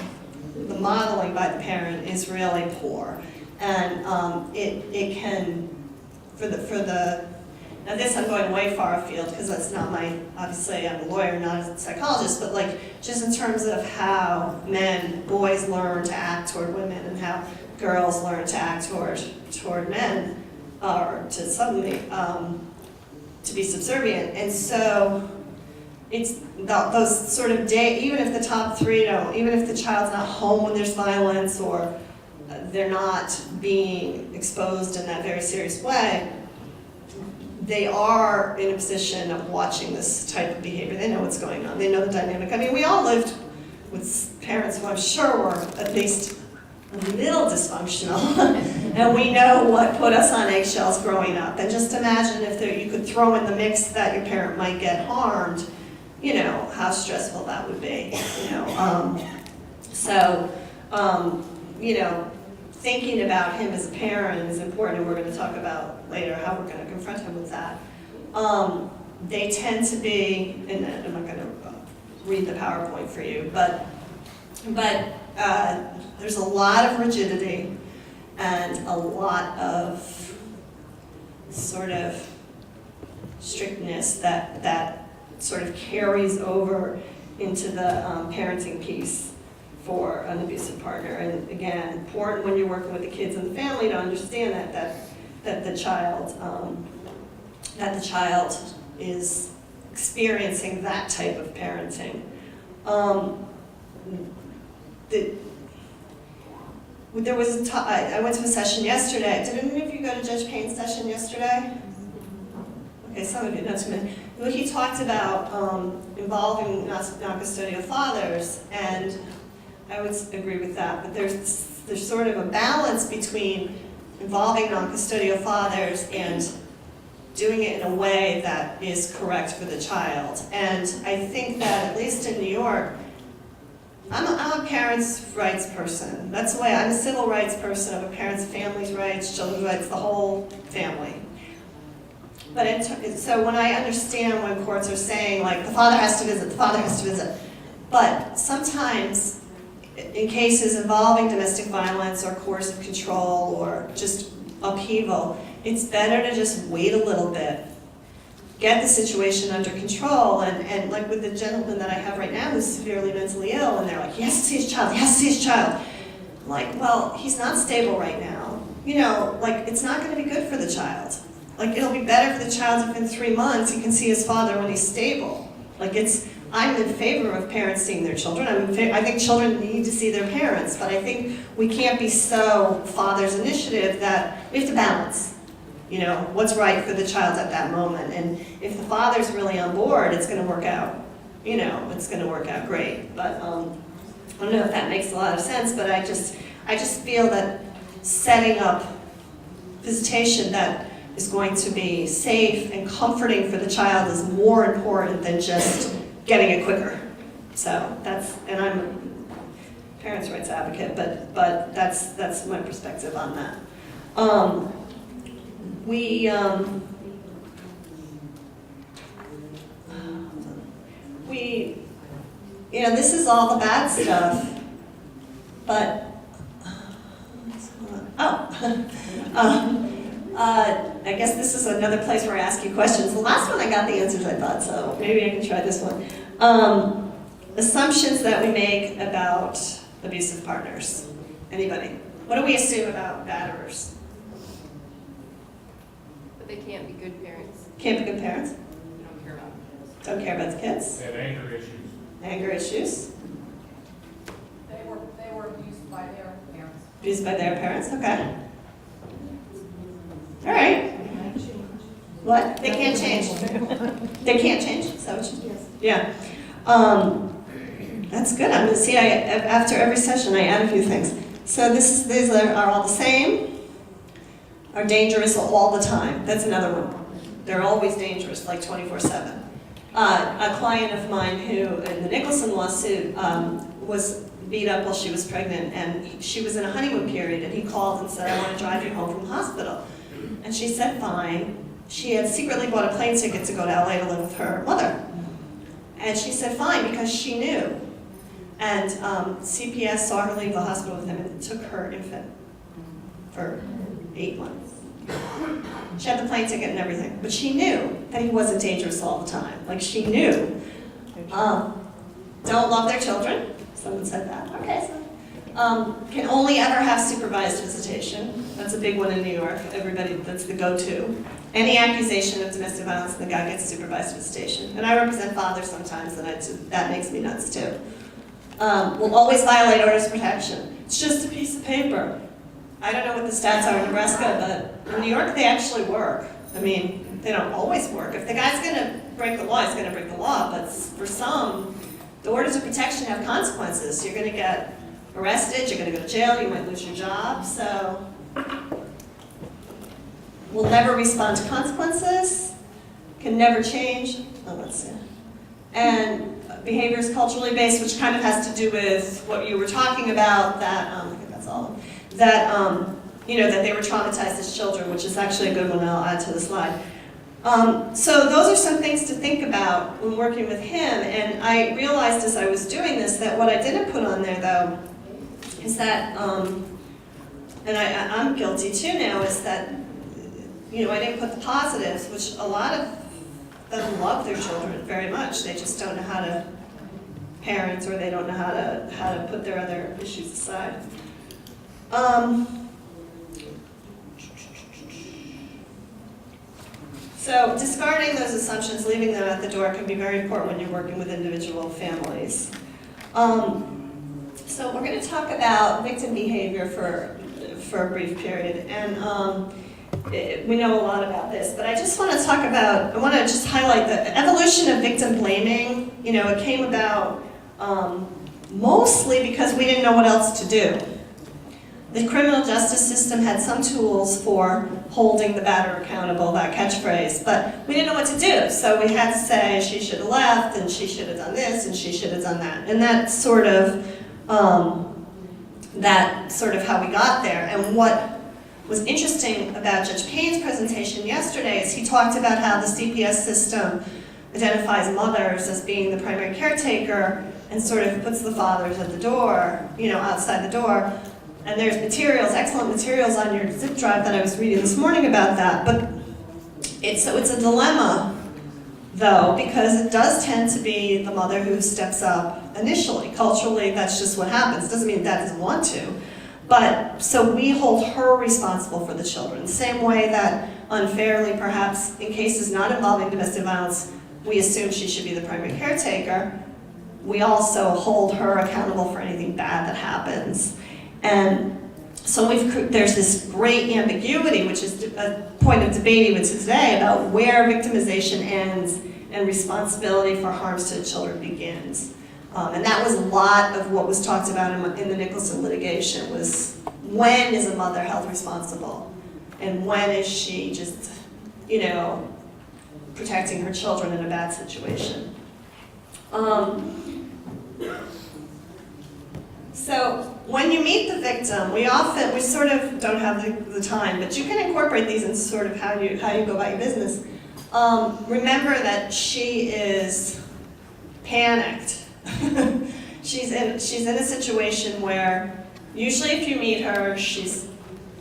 by the parent is really poor. And it can, now this I'm going way far afield because that's not obviously I'm a lawyer, not a psychologist, but like just in terms of how boys learn to act toward women and how girls learn to act toward men, or to suddenly, to be subservient. And so it's those sort of even if the top 3 don't, even if the child's not home when there's violence or they're not being exposed in that very serious way, they are in a position of watching this type of behavior. They know what's going on. They know the dynamic. I mean, we all lived with parents who I'm sure were at least a little dysfunctional, and we know what put us on eggshells growing up. And just imagine if you could throw in the mix that your parent might get harmed, how stressful that would be. Thinking about him as a parent is important, and we're going to talk about later how we're going to confront him with that. They tend to be, and I'm not going to read the PowerPoint for you, but there's a lot of rigidity and a lot of sort of strictness that sort of carries over into the parenting piece for an abusive partner. And again, important when you're working with the kids and the family to understand that the child is experiencing that type of parenting. There was I went to a session yesterday. Did any of you go to Judge Payne's session yesterday? Okay, some of you, not too many. Well, he talked about involving non-custodial fathers, and I would agree with that. But there's sort of a balance between involving non-custodial fathers and doing it in a way that is correct for the child. And I think that at least in New York, I'm a parents' rights person. That's the way I'm a civil rights person of a parent's family's rights, children's rights, the whole family. But so when I understand when courts are saying, like, the father has to visit, the father has to visit, but sometimes in cases involving domestic violence or coercive control or just upheaval, it's better to just wait a little bit, get the situation under control, and like with the gentleman that I have right now who's severely mentally ill, and they're like, he has to see his child, he has to see his child. I'm like, well, he's not stable right now. Like, it's not going to be good for the child. Like, it'll be better for the child if in 3 months he can see his father when he's stable. Like, I'm in favor of parents seeing their children. I think children need to see their parents, but I think we can't be so father's initiative that we have to balance, you know, what's right for the child at that moment. And if the father's really on board, it's going to work out, you know, it's going to work out great. But I don't know if that makes a lot of sense, but I just feel that setting up visitation that is going to be safe and comforting for the child is more important than just getting it quicker. So that's, and I'm a parents' rights advocate, but that's my perspective on that. You know, this is all the bad stuff, but, I guess this is another place where I ask you questions. The last one I got the answers, I thought, so maybe I can try this one. Assumptions that we make about abusive partners. Anybody? What do we assume about batterers? But they can't be good parents. Can't be good parents? We don't care about it. Don't care about the kids? They have anger issues. Anger issues? They were abused by their parents. Abused by their parents? Okay. All right. What? They can't change. They can't change? Is that what you? Yes. Yeah. That's good. I'm going to see. After every session, I add a few things. So these are all the same. Are dangerous all the time. That's another one. They're always dangerous, like 24/7. A client of mine who, in the Nicholson lawsuit, was beat up while she was pregnant, and she was in a honeymoon period, and he called and said, "I want to drive you home from the hospital." And she said, fine. She had secretly bought a plane ticket to go to LA to live with her mother. And she said, fine, because she knew. And CPS saw her leave the hospital with him and took her infant for 8 months. She had the plane ticket and everything, but she knew that he wasn't dangerous all the time. Like, she knew. Don't love their children. Someone said that. Okay, so. Can only ever have supervised visitation. That's a big one in New York. Everybody, that's the go-to. Any accusation of domestic violence, the guy gets supervised visitation. And I represent fathers sometimes, and that makes me nuts too. Will always violate orders of protection. It's just a piece of paper. I don't know what the stats are in Nebraska, but in New York they actually work. I mean, they don't always work. If the guy's going to break the law, he's going to break the law. But for some, the orders of protection have consequences. You're going to get arrested, you're going to go to jail, you might lose your job. So will never respond to consequences, can never change. Oh, let's see. And behavior is culturally based, which kind of has to do with what you were talking about, that, I think that's all, that, you know, that they were traumatized as children, which is actually a good one I'll add to the slide. So those are some things to think about when working with him, and I realized as I was doing this that what I didn't put on there, though, is that, and I'm guilty too now, is that, you know, I didn't put the positives, which a lot of them love their children very much. They just don't know how to parent, or they don't know how to put their other issues aside. So discarding those assumptions, leaving them at the door, can be very important when you're working with individual families. So we're going to talk about victim behavior for a brief period, and we know a lot about this, but I just want to talk about, I want to just highlight the evolution of victim blaming. You know, it came about mostly because we didn't know what else to do. The criminal justice system had some tools for holding the batterer accountable, that catchphrase, but we didn't know what to do. So we had to say she should have left, and she should have done this, and she should have done that. And that's sort of how we got there. And what was interesting about Judge Payne's presentation yesterday is he talked about how the CPS system identifies mothers as being the primary caretaker and sort of puts the fathers at the door, you know, outside the door. And there's materials, excellent materials on your zip drive that I was reading this morning about that. But it's a dilemma, though, because it does tend to be the mother who steps up initially. Culturally, that's just what happens. Doesn't mean Dad doesn't want to. But, so we hold her responsible for the children. Same way that unfairly, perhaps, in cases not involving domestic violence, we assume she should be the primary caretaker. we also hold her accountable for anything bad that happens. And so there's this great ambiguity, which is a point of debate even today, about where victimization ends and responsibility for harms to children begins. And that was a lot of what was talked about in the Nicholson litigation, was when is a mother held responsible? And when is she just, protecting her children in a bad situation? So when you meet the victim, we sort of don't have the time, but you can incorporate these in sort of how you go about your business. Remember that she is panicked. She's in a situation where usually if you meet her, she's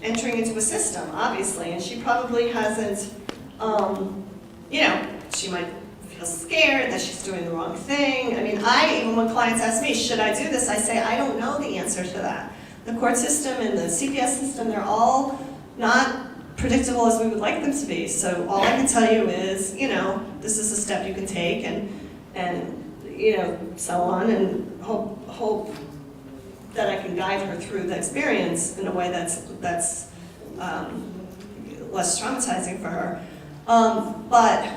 entering into a system, obviously, and she probably hasn't, she might feel scared that she's doing the wrong thing. I mean, even when clients ask me, should I do this? I say, I don't know the answer to that. The court system and the CPS system, they're all not predictable as we would like them to be. So all I can tell you is, this is a step you can take and so on, and hope that I can guide her through the experience in a way that's less traumatizing for her. But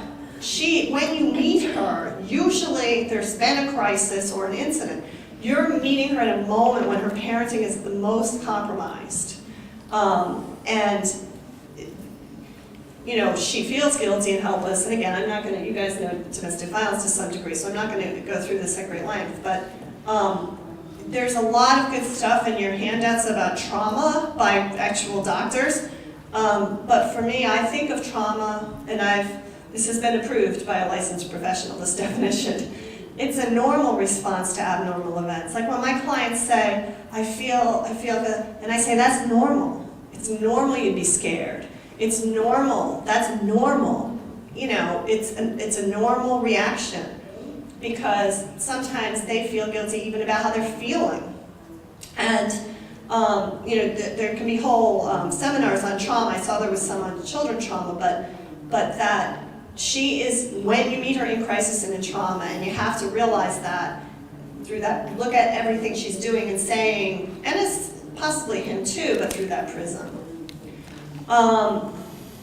when you meet her, usually there's been a crisis or an incident. You're meeting her at a moment when her parenting is the most compromised. She feels guilty and helpless. And again, I'm not going to, you guys know domestic violence to some degree, so I'm not going to go through this at great length. But there's a lot of good stuff in your handouts about trauma by actual doctors. But for me, I think of trauma, and this has been approved by a licensed professional, this definition. It's a normal response to abnormal events. Like when my clients say, I feel good, and I say, that's normal. It's normal you'd be scared. It's normal, that's normal. It's a normal reaction, because sometimes they feel guilty even about how they're feeling. And there can be whole seminars on trauma. I saw there was some on children's trauma, but that she is, when you meet her in crisis and in trauma, and you have to realize that through that, look at everything she's doing and saying, and it's possibly him too, but through that prism.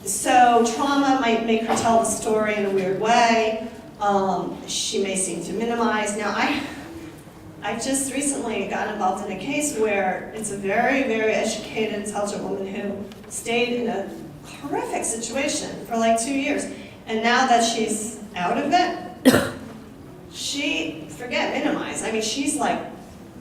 So trauma might make her tell the story in a weird way. She may seem to minimize. Now, I just recently got involved in a case where it's a very, very educated, intelligent woman who stayed in a horrific situation for like 2 years. And now that she's out of it, forget minimize. I mean, she's like,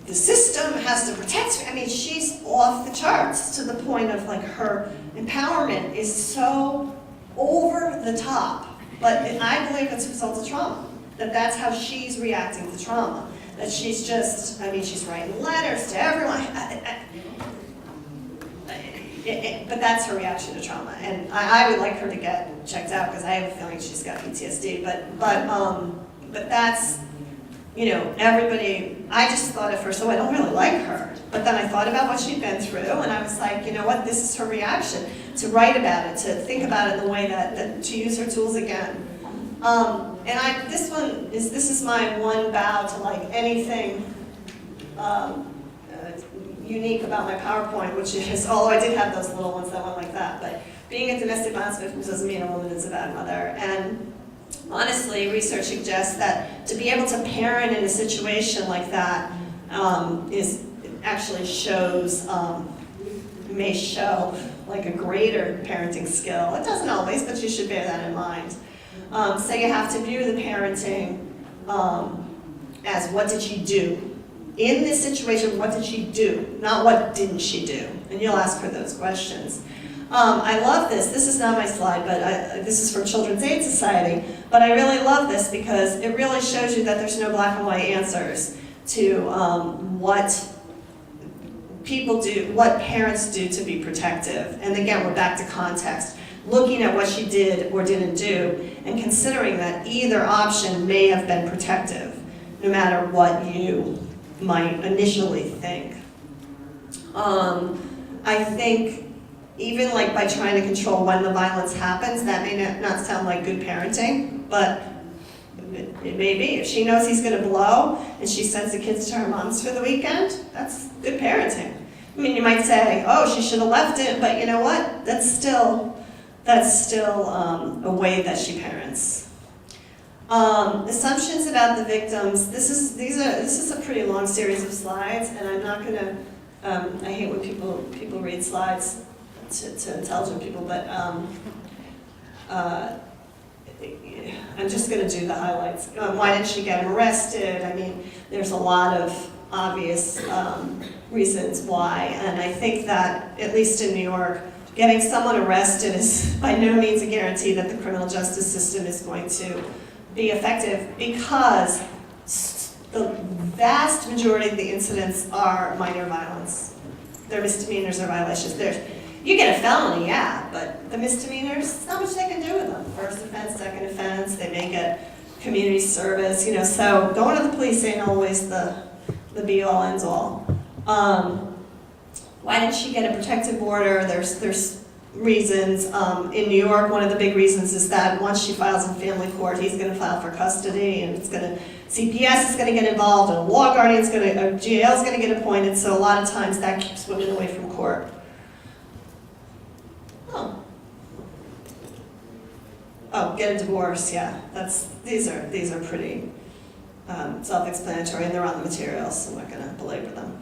the system has to protect me. I mean, she's off the charts to the point of like her empowerment is so over the top. But I believe it's a result of trauma, that's how she's reacting to trauma. That she's just, she's writing letters to everyone. But that's her reaction to trauma. And I would like her to get checked out because I have a feeling she's got PTSD. But that's, everybody, I just thought at first, I don't really like her. But then I thought about what she'd been through, and I was like, you know what, this is her reaction. To write about it, to think about it in the way that to use her tools again. And this is my one bow to like anything unique about my PowerPoint, which is, although I did have those little ones that went like that, but being a domestic violence victim doesn't mean a woman is a bad mother. And honestly, research suggests that to be able to parent in a situation like that may show like a greater parenting skill. It doesn't always, but you should bear that in mind. So you have to view the parenting as what did she do? In this situation, what did she do? Not what didn't she do? And you'll ask her those questions. I love this. This is not my slide, but this is from Children's Aid Society. But I really love this because it really shows you that there's no black and white answers to what people do, what parents do to be protective. And again, we're back to context. Looking at what she did or didn't do and considering that either option may have been protective, no matter what you might initially think. I think even like by trying to control when the violence happens, that may not sound like good parenting, but It may be. If she knows he's going to blow and she sends the kids to her mom's for the weekend, that's good parenting. I mean, you might say, oh, she should have left it, but you know what? That's still a way that she parents. Assumptions about the victims. This is a pretty long series of slides, and I'm not going to. I hate when people read slides to intelligent people, but I'm just going to do the highlights. Why did she get him arrested? I mean, there's a lot of obvious reasons why, and I think that, at least in New York, getting someone arrested is by no means a guarantee that the criminal justice system is going to be effective, because the vast majority of the incidents are minor violence. They're misdemeanors or violations. You get a felony, yeah, but the misdemeanors, not much they can do with them. First offense, second offense, they may get community service, so going to the police ain't always the be-all, ends-all. Why did she get a protective order? There's reasons. In New York, one of the big reasons is that once she files in family court, he's going to file for custody, and CPS is going to get involved, and a law guardian is going to, a GL is going to get appointed, so a lot of times that keeps women away from court. Oh, get a divorce, yeah. These are pretty self-explanatory, and they're on the materials, so I'm not going to belabor them.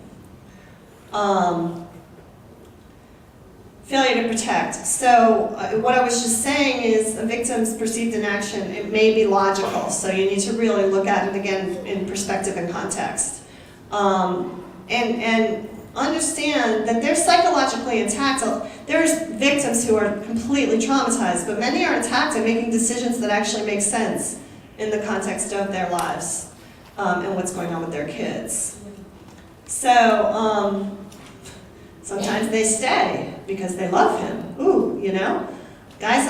Failure to protect. So what I was just saying is a victim's perceived inaction, it may be logical, so you need to really look at it again in perspective and context. And understand that they're psychologically intact. There's victims who are completely traumatized, but many are intact and making decisions that actually make sense in the context of their lives and what's going on with their kids. So sometimes they stay because they love him. Ooh, guys,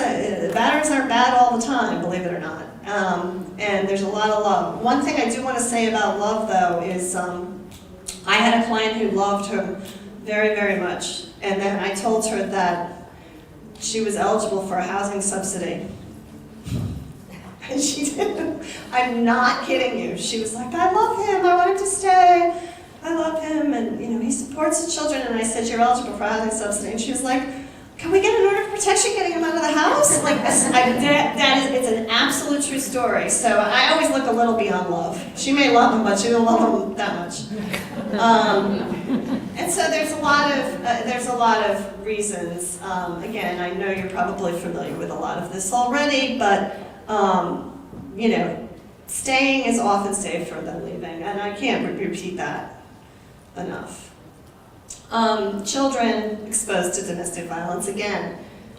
batterers aren't bad all the time, believe it or not. And there's a lot of love. One thing I do want to say about love, though, is I had a client who loved him very, very much, and then I told her that she was eligible for a housing subsidy. And she didn't. I'm not kidding you. She was like, I love him, I want him to stay, I love him, and he supports the children. And I said, you're eligible for a housing subsidy. And she was like, can we get an order of protection getting him out of the house? Like, it's an absolute true story. So I always look a little beyond love. She may love him, but she don't love him that much. And so there's a lot of reasons. Again, I know you're probably familiar with a lot of this already, but staying is often safer than leaving, and I can't repeat that enough. Children exposed to domestic violence, again,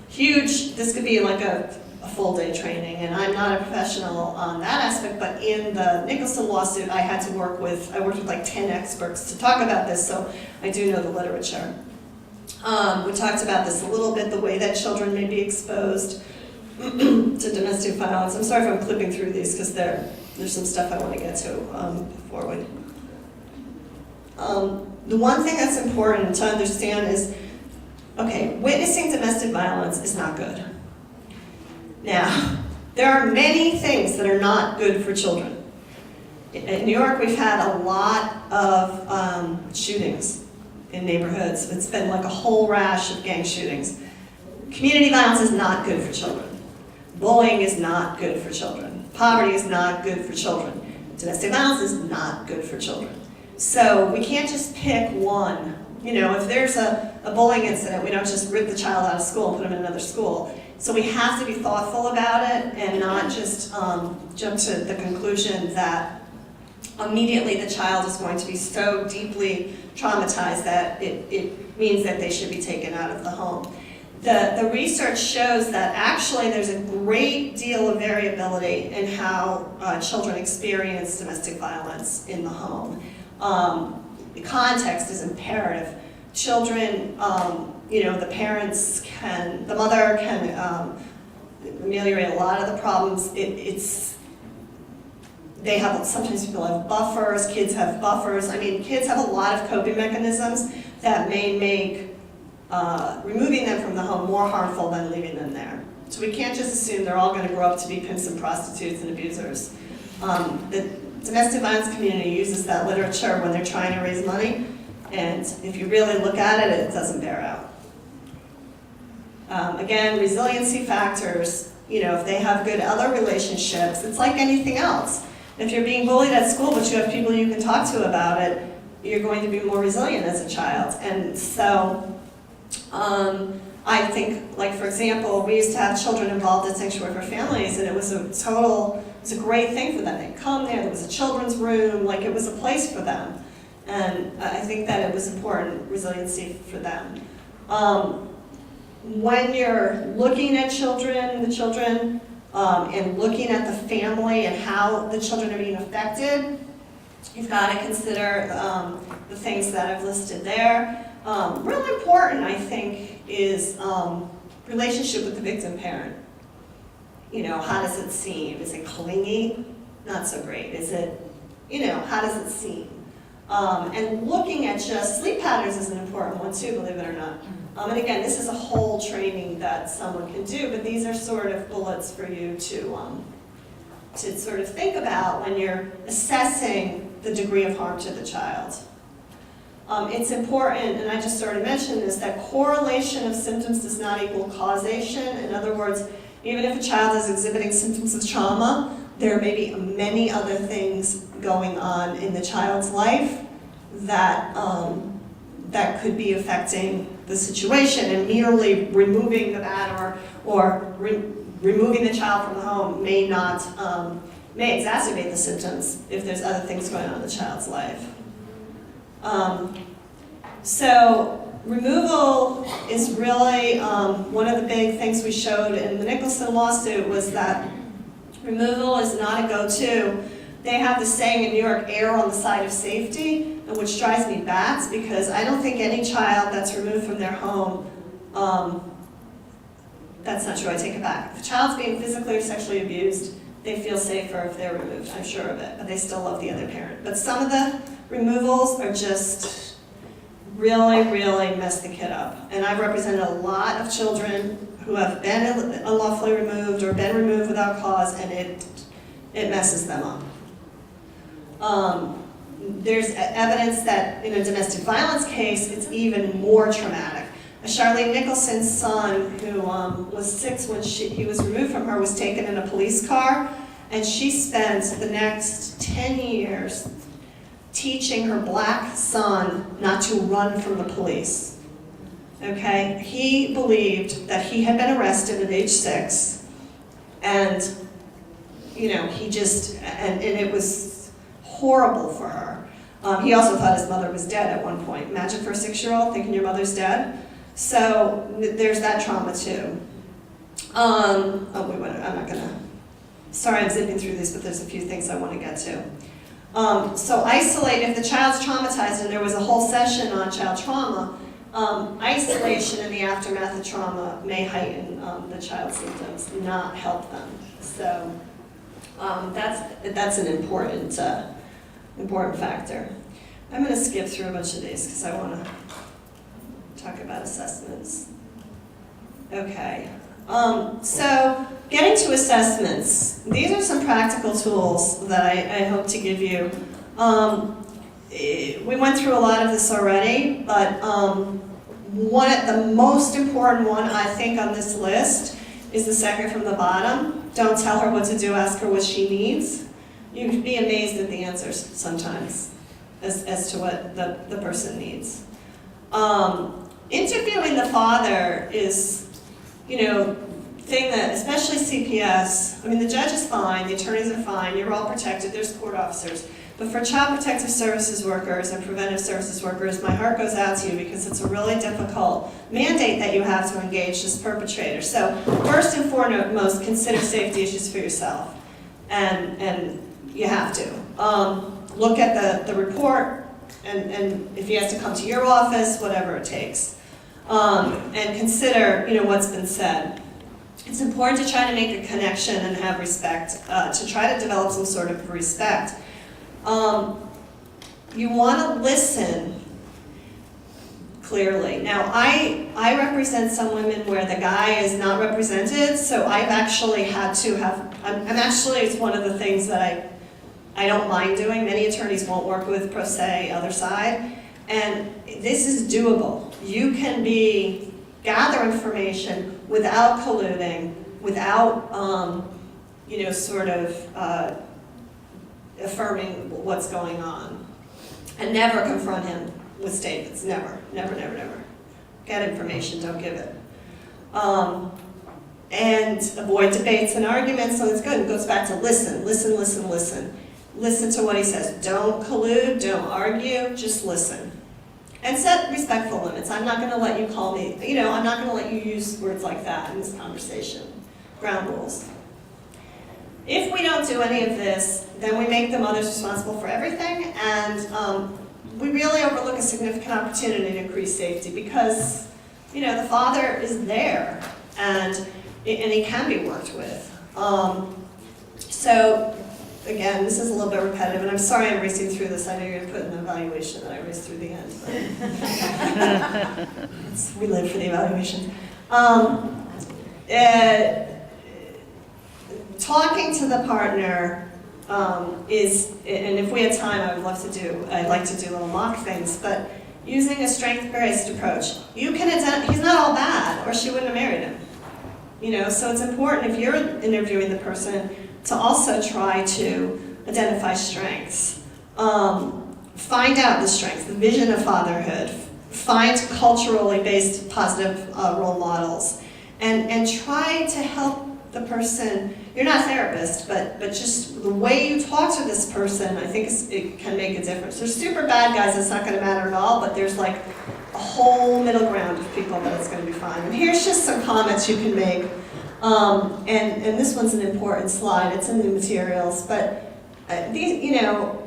huge. This could be like a full day training, and I'm not a professional on that aspect, but in the Nicholson lawsuit, I worked with like 10 experts to talk about this, so I do know the literature. We talked about this a little bit, the way that children may be exposed to domestic violence. I'm sorry if I'm clipping through these, because there's some stuff I want to get to before we. The one thing that's important to understand is, okay, witnessing domestic violence is not good. Now, there are many things that are not good for children. In New York, we've had a lot of shootings in neighborhoods. It's been like a whole rash of gang shootings. Community violence is not good for children. Bullying is not good for children. Poverty is not good for children. Domestic violence is not good for children. So we can't just pick one. If there's a bullying incident, we don't just rip the child out of school and put them in another school. So we have to be thoughtful about it and not just jump to the conclusion that immediately the child is going to be so deeply traumatized that it means that they should be taken out of the home. The research shows that actually there's a great deal of variability in how children experience domestic violence in the home. The context is imperative. Children, the mother can ameliorate a lot of the problems. Sometimes people have buffers, kids have buffers. I mean, kids have a lot of coping mechanisms that may make removing them from the home more harmful than leaving them there. So we can't just assume they're all going to grow up to be pimps and prostitutes and abusers. The domestic violence community uses that literature when they're trying to raise money, and if you really look at it, it doesn't bear out. Again, resiliency factors, if they have good other relationships, it's like anything else. If you're being bullied at school, but you have people you can talk to about it, you're going to be more resilient as a child. And so, I think, like for example, we used to have children involved at Sanctuary for Families, and it was a great thing for them. They'd come there was a children's room, like it was a place for them. And I think that it was important, resiliency for them. When you're looking at the children, and looking at the family and how the children are being affected, you've got to consider the things that I've listed there. Really important, I think, is relationship with the victim parent. How does it seem? Is it clingy? Not so great. Is it, how does it seem? And looking at just sleep patterns is an important one too, believe it or not. And again, this is a whole training that someone can do, but these are sort of bullets for you to sort of think about when you're assessing the degree of harm to the child. It's important, and I just sort of mentioned this, that correlation of symptoms does not equal causation. In other words, even if a child is exhibiting symptoms of trauma, there may be many other things going on in the child's life that, that could be affecting the situation, and merely removing the batterer or removing the child from the home may not, may exacerbate the symptoms if there's other things going on in the child's life. So removal is really one of the big things we showed in the Nicholson lawsuit was that removal is not a go-to. They have the saying in New York, err on the side of safety, and which drives me bats because I don't think any child that's removed from their home, that's not true, I take it back. If a child's being physically or sexually abused, they feel safer if they're removed, I'm sure of it, but they still love the other parent. But some of the removals are just really, really mess the kid up. And I've represented a lot of children who have been unlawfully removed or been removed without cause, and it messes them up. There's evidence that in a domestic violence case, it's even more traumatic. Charlene Nicholson's son, who was 6 when he was removed from her, was taken in a police car, and she spent the next 10 years teaching her black son not to run from the police. Okay? He believed that he had been arrested at age 6, and he just, and it was horrible for her. He also thought his mother was dead at one point. Imagine for a 6-year-old thinking your mother's dead. So there's that trauma too. I'm not gonna, sorry I'm zipping through these, but there's a few things I want to get to. So isolate, if the child's traumatized, and there was a whole session on child trauma, isolation in the aftermath of trauma may heighten the child's symptoms, not help them. So that's an important factor. I'm going to skip through a bunch of these because I want to talk about assessments. Okay. So getting to assessments, these are some practical tools that I hope to give you. We went through a lot of this already, but the most important one I think on this list is the second from the bottom. Don't tell her what to do, ask her what she needs. You'd be amazed at the answers sometimes as to what the person needs. Interviewing the father is, thing that, especially CPS, the judge is fine, the attorneys are fine, you're all protected, there's court officers. But for child protective services workers and preventive services workers, my heart goes out to you because it's a really difficult mandate that you have to engage this perpetrator. So first and foremost, consider safety issues for yourself. And you have to. Look at the report, and if he has to come to your office, whatever it takes. And consider, what's been said. It's important to try to make a connection and have respect, to try to develop some sort of respect. You want to listen clearly. Now, I represent some women where the guy is not represented, so I've actually had to have, it's one of the things that I don't mind doing. Many attorneys won't work with pro se other side. And this is doable. You can gather information without colluding, without, sort of affirming what's going on. And never confront him with statements. Never, never, never, never. Get information, don't give it. And avoid debates and arguments, so it's good. It goes back to listen, listen, listen, listen. Listen to what he says. Don't collude, don't argue, just listen. And set respectful limits. I'm not going to let you call me, I'm not going to let you use words like that in this conversation. Ground rules. If we don't do any of this, then we make the mothers responsible for everything, and we really overlook a significant opportunity to increase safety because, the father is there, and he can be worked with. So, again, this is a little bit repetitive, and I'm sorry I'm racing through this. I know you're going to put in the evaluation that I raced through the end. But we live for the evaluation. Talking to the partner is, and if we had time, I'd like to do little mock things, but using a strength-based approach. You can he's not all bad, or she wouldn't have married him. So it's important if you're interviewing the person to also try to identify strengths. Find out the strengths, the vision of fatherhood. Find culturally based positive role models. And try to help the person. You're not a therapist, but just the way you talk to this person, I think it can make a difference. There's super bad guys, it's not going to matter at all, but there's like a whole middle ground of people that it's going to be fine. And here's just some comments you can make. And this one's an important slide. It's in the materials, but these, I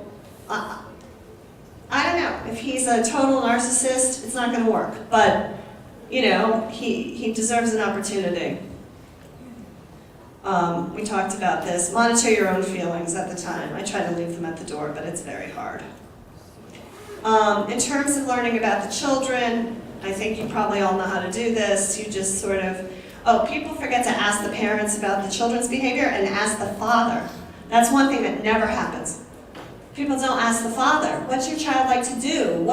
don't know. If he's a total narcissist, it's not going to work. But he deserves an opportunity. We talked about this. Monitor your own feelings at the time. I try to leave them at the door, but it's very hard. In terms of learning about the children, I think you probably all know how to do this. You just sort of, people forget to ask the parents about the children's behavior and ask the father. That's one thing that never happens. People don't ask the father. What's your child like to do?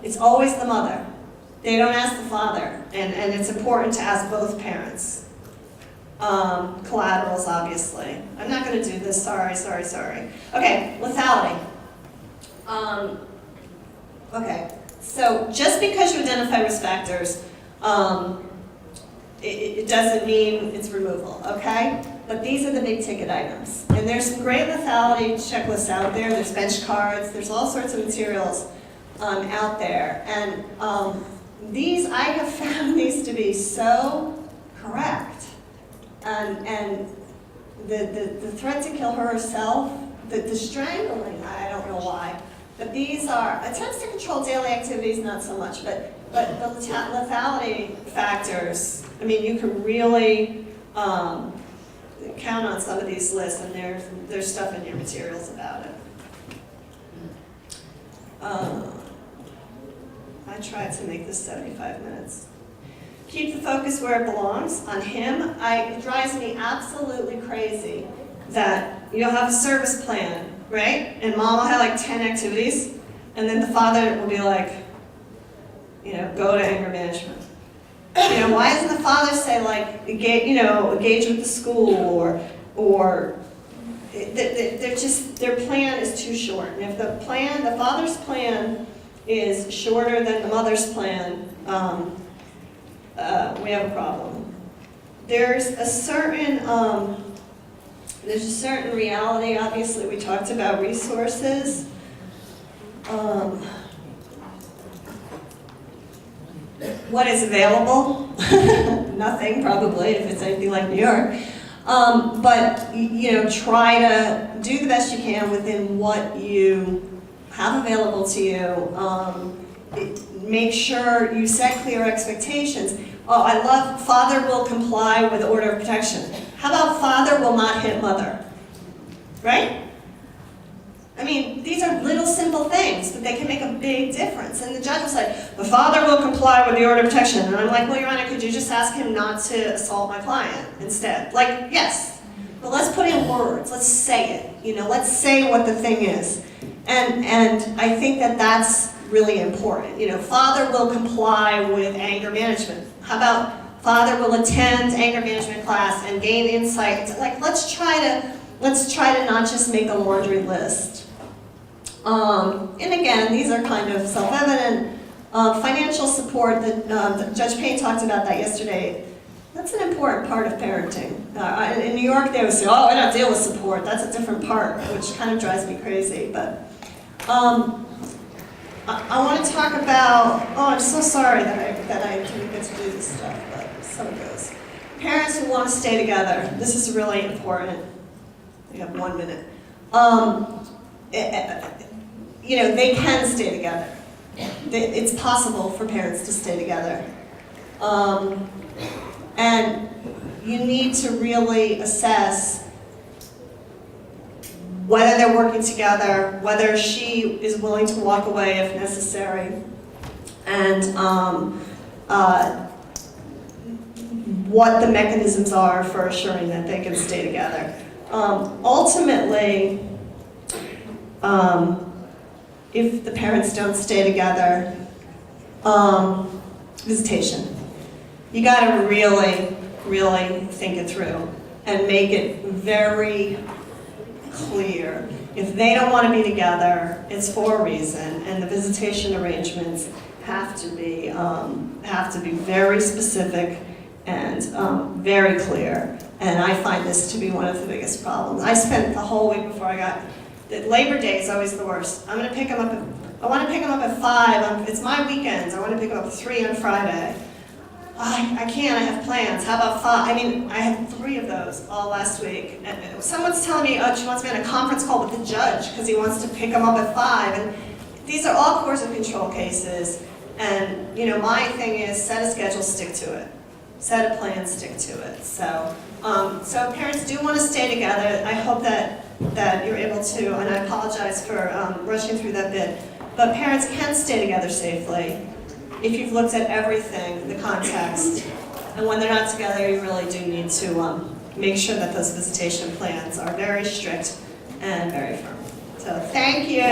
It's always the mother. They don't ask the father. And it's important to ask both parents. Collaterals, obviously. I'm not going to do this. Sorry. Okay, lethality. Okay, so just because you identify risk factors, it doesn't mean it's removal, okay? But these are the big ticket items. And there's some great lethality checklists out there. There's bench cards. There's all sorts of materials out there. And I have found these to be so correct. And the threat to kill her herself, the strangling, I don't know why. But these are attempts to control daily activities, not so much. But the lethality factors, you can really count on some of these lists, and there's stuff in your materials about it. I tried to make this 75 minutes. Keep the focus where it belongs, on him. It drives me absolutely crazy that you'll have a service plan, right? And mom will have like 10 activities, and then the father will be like, go to anger management. Why doesn't the father say like, engage with the school, or their plan is too short. And if the father's plan is shorter than the mother's plan, we have a problem. There's a certain reality. Obviously, we talked about resources. What is available? Nothing, probably, if it's anything like New York. But try to do the best you can within what you have available to you. Make sure you set clear expectations. Oh, I love father will comply with order of protection. How about father will not hit mother? Right? These are little simple things, but they can make a big difference. And the judge was like, the father will comply with the order of protection. And I'm like, well, Your Honor, could you just ask him not to assault my client instead? Like, yes. but let's put in words, let's say it, let's say what the thing is. And I think that that's really important. Father will comply with anger management. How about father will attend anger management class and gain insight? Like, let's try to not just make a laundry list. And again, these are kind of self-evident. Financial support, that Judge Payne talked about that yesterday. That's an important part of parenting. In New York, they would say, oh, I don't deal with support. That's a different part, which kind of drives me crazy. But I want to talk about, I'm so sorry that I didn't get to do this stuff, but so it goes. Parents who want to stay together. This is really important. We have 1 minute. They can stay together. It's possible for parents to stay together. And you need to really assess whether they're working together, whether she is willing to walk away if necessary, and what the mechanisms are for assuring that they can stay together. Ultimately, if the parents don't stay together, visitation. You gotta really, really think it through and make it very clear. If they don't want to be together, it's for a reason, and the visitation arrangements have to be very specific and very clear. And I find this to be one of the biggest problems. I spent the whole week before I got. Labor Day is always the worst. I want to pick them up at 5. It's my weekends. I want to pick them up at 3 on Friday. I can't, I have plans. How about 5? I had 3 of those all last week. And someone's telling me, she wants me on a conference call with the judge because he wants to pick them up at 5. And these are all coercive control cases. And, my thing is set a schedule, stick to it. Set a plan, stick to it. So parents do want to stay together. I hope that you're able to, and I apologize for rushing through that bit, but parents can stay together safely if you've looked at everything, the context. And when they're not together, you really do need to make sure that those visitation plans are very strict and very firm. So thank you.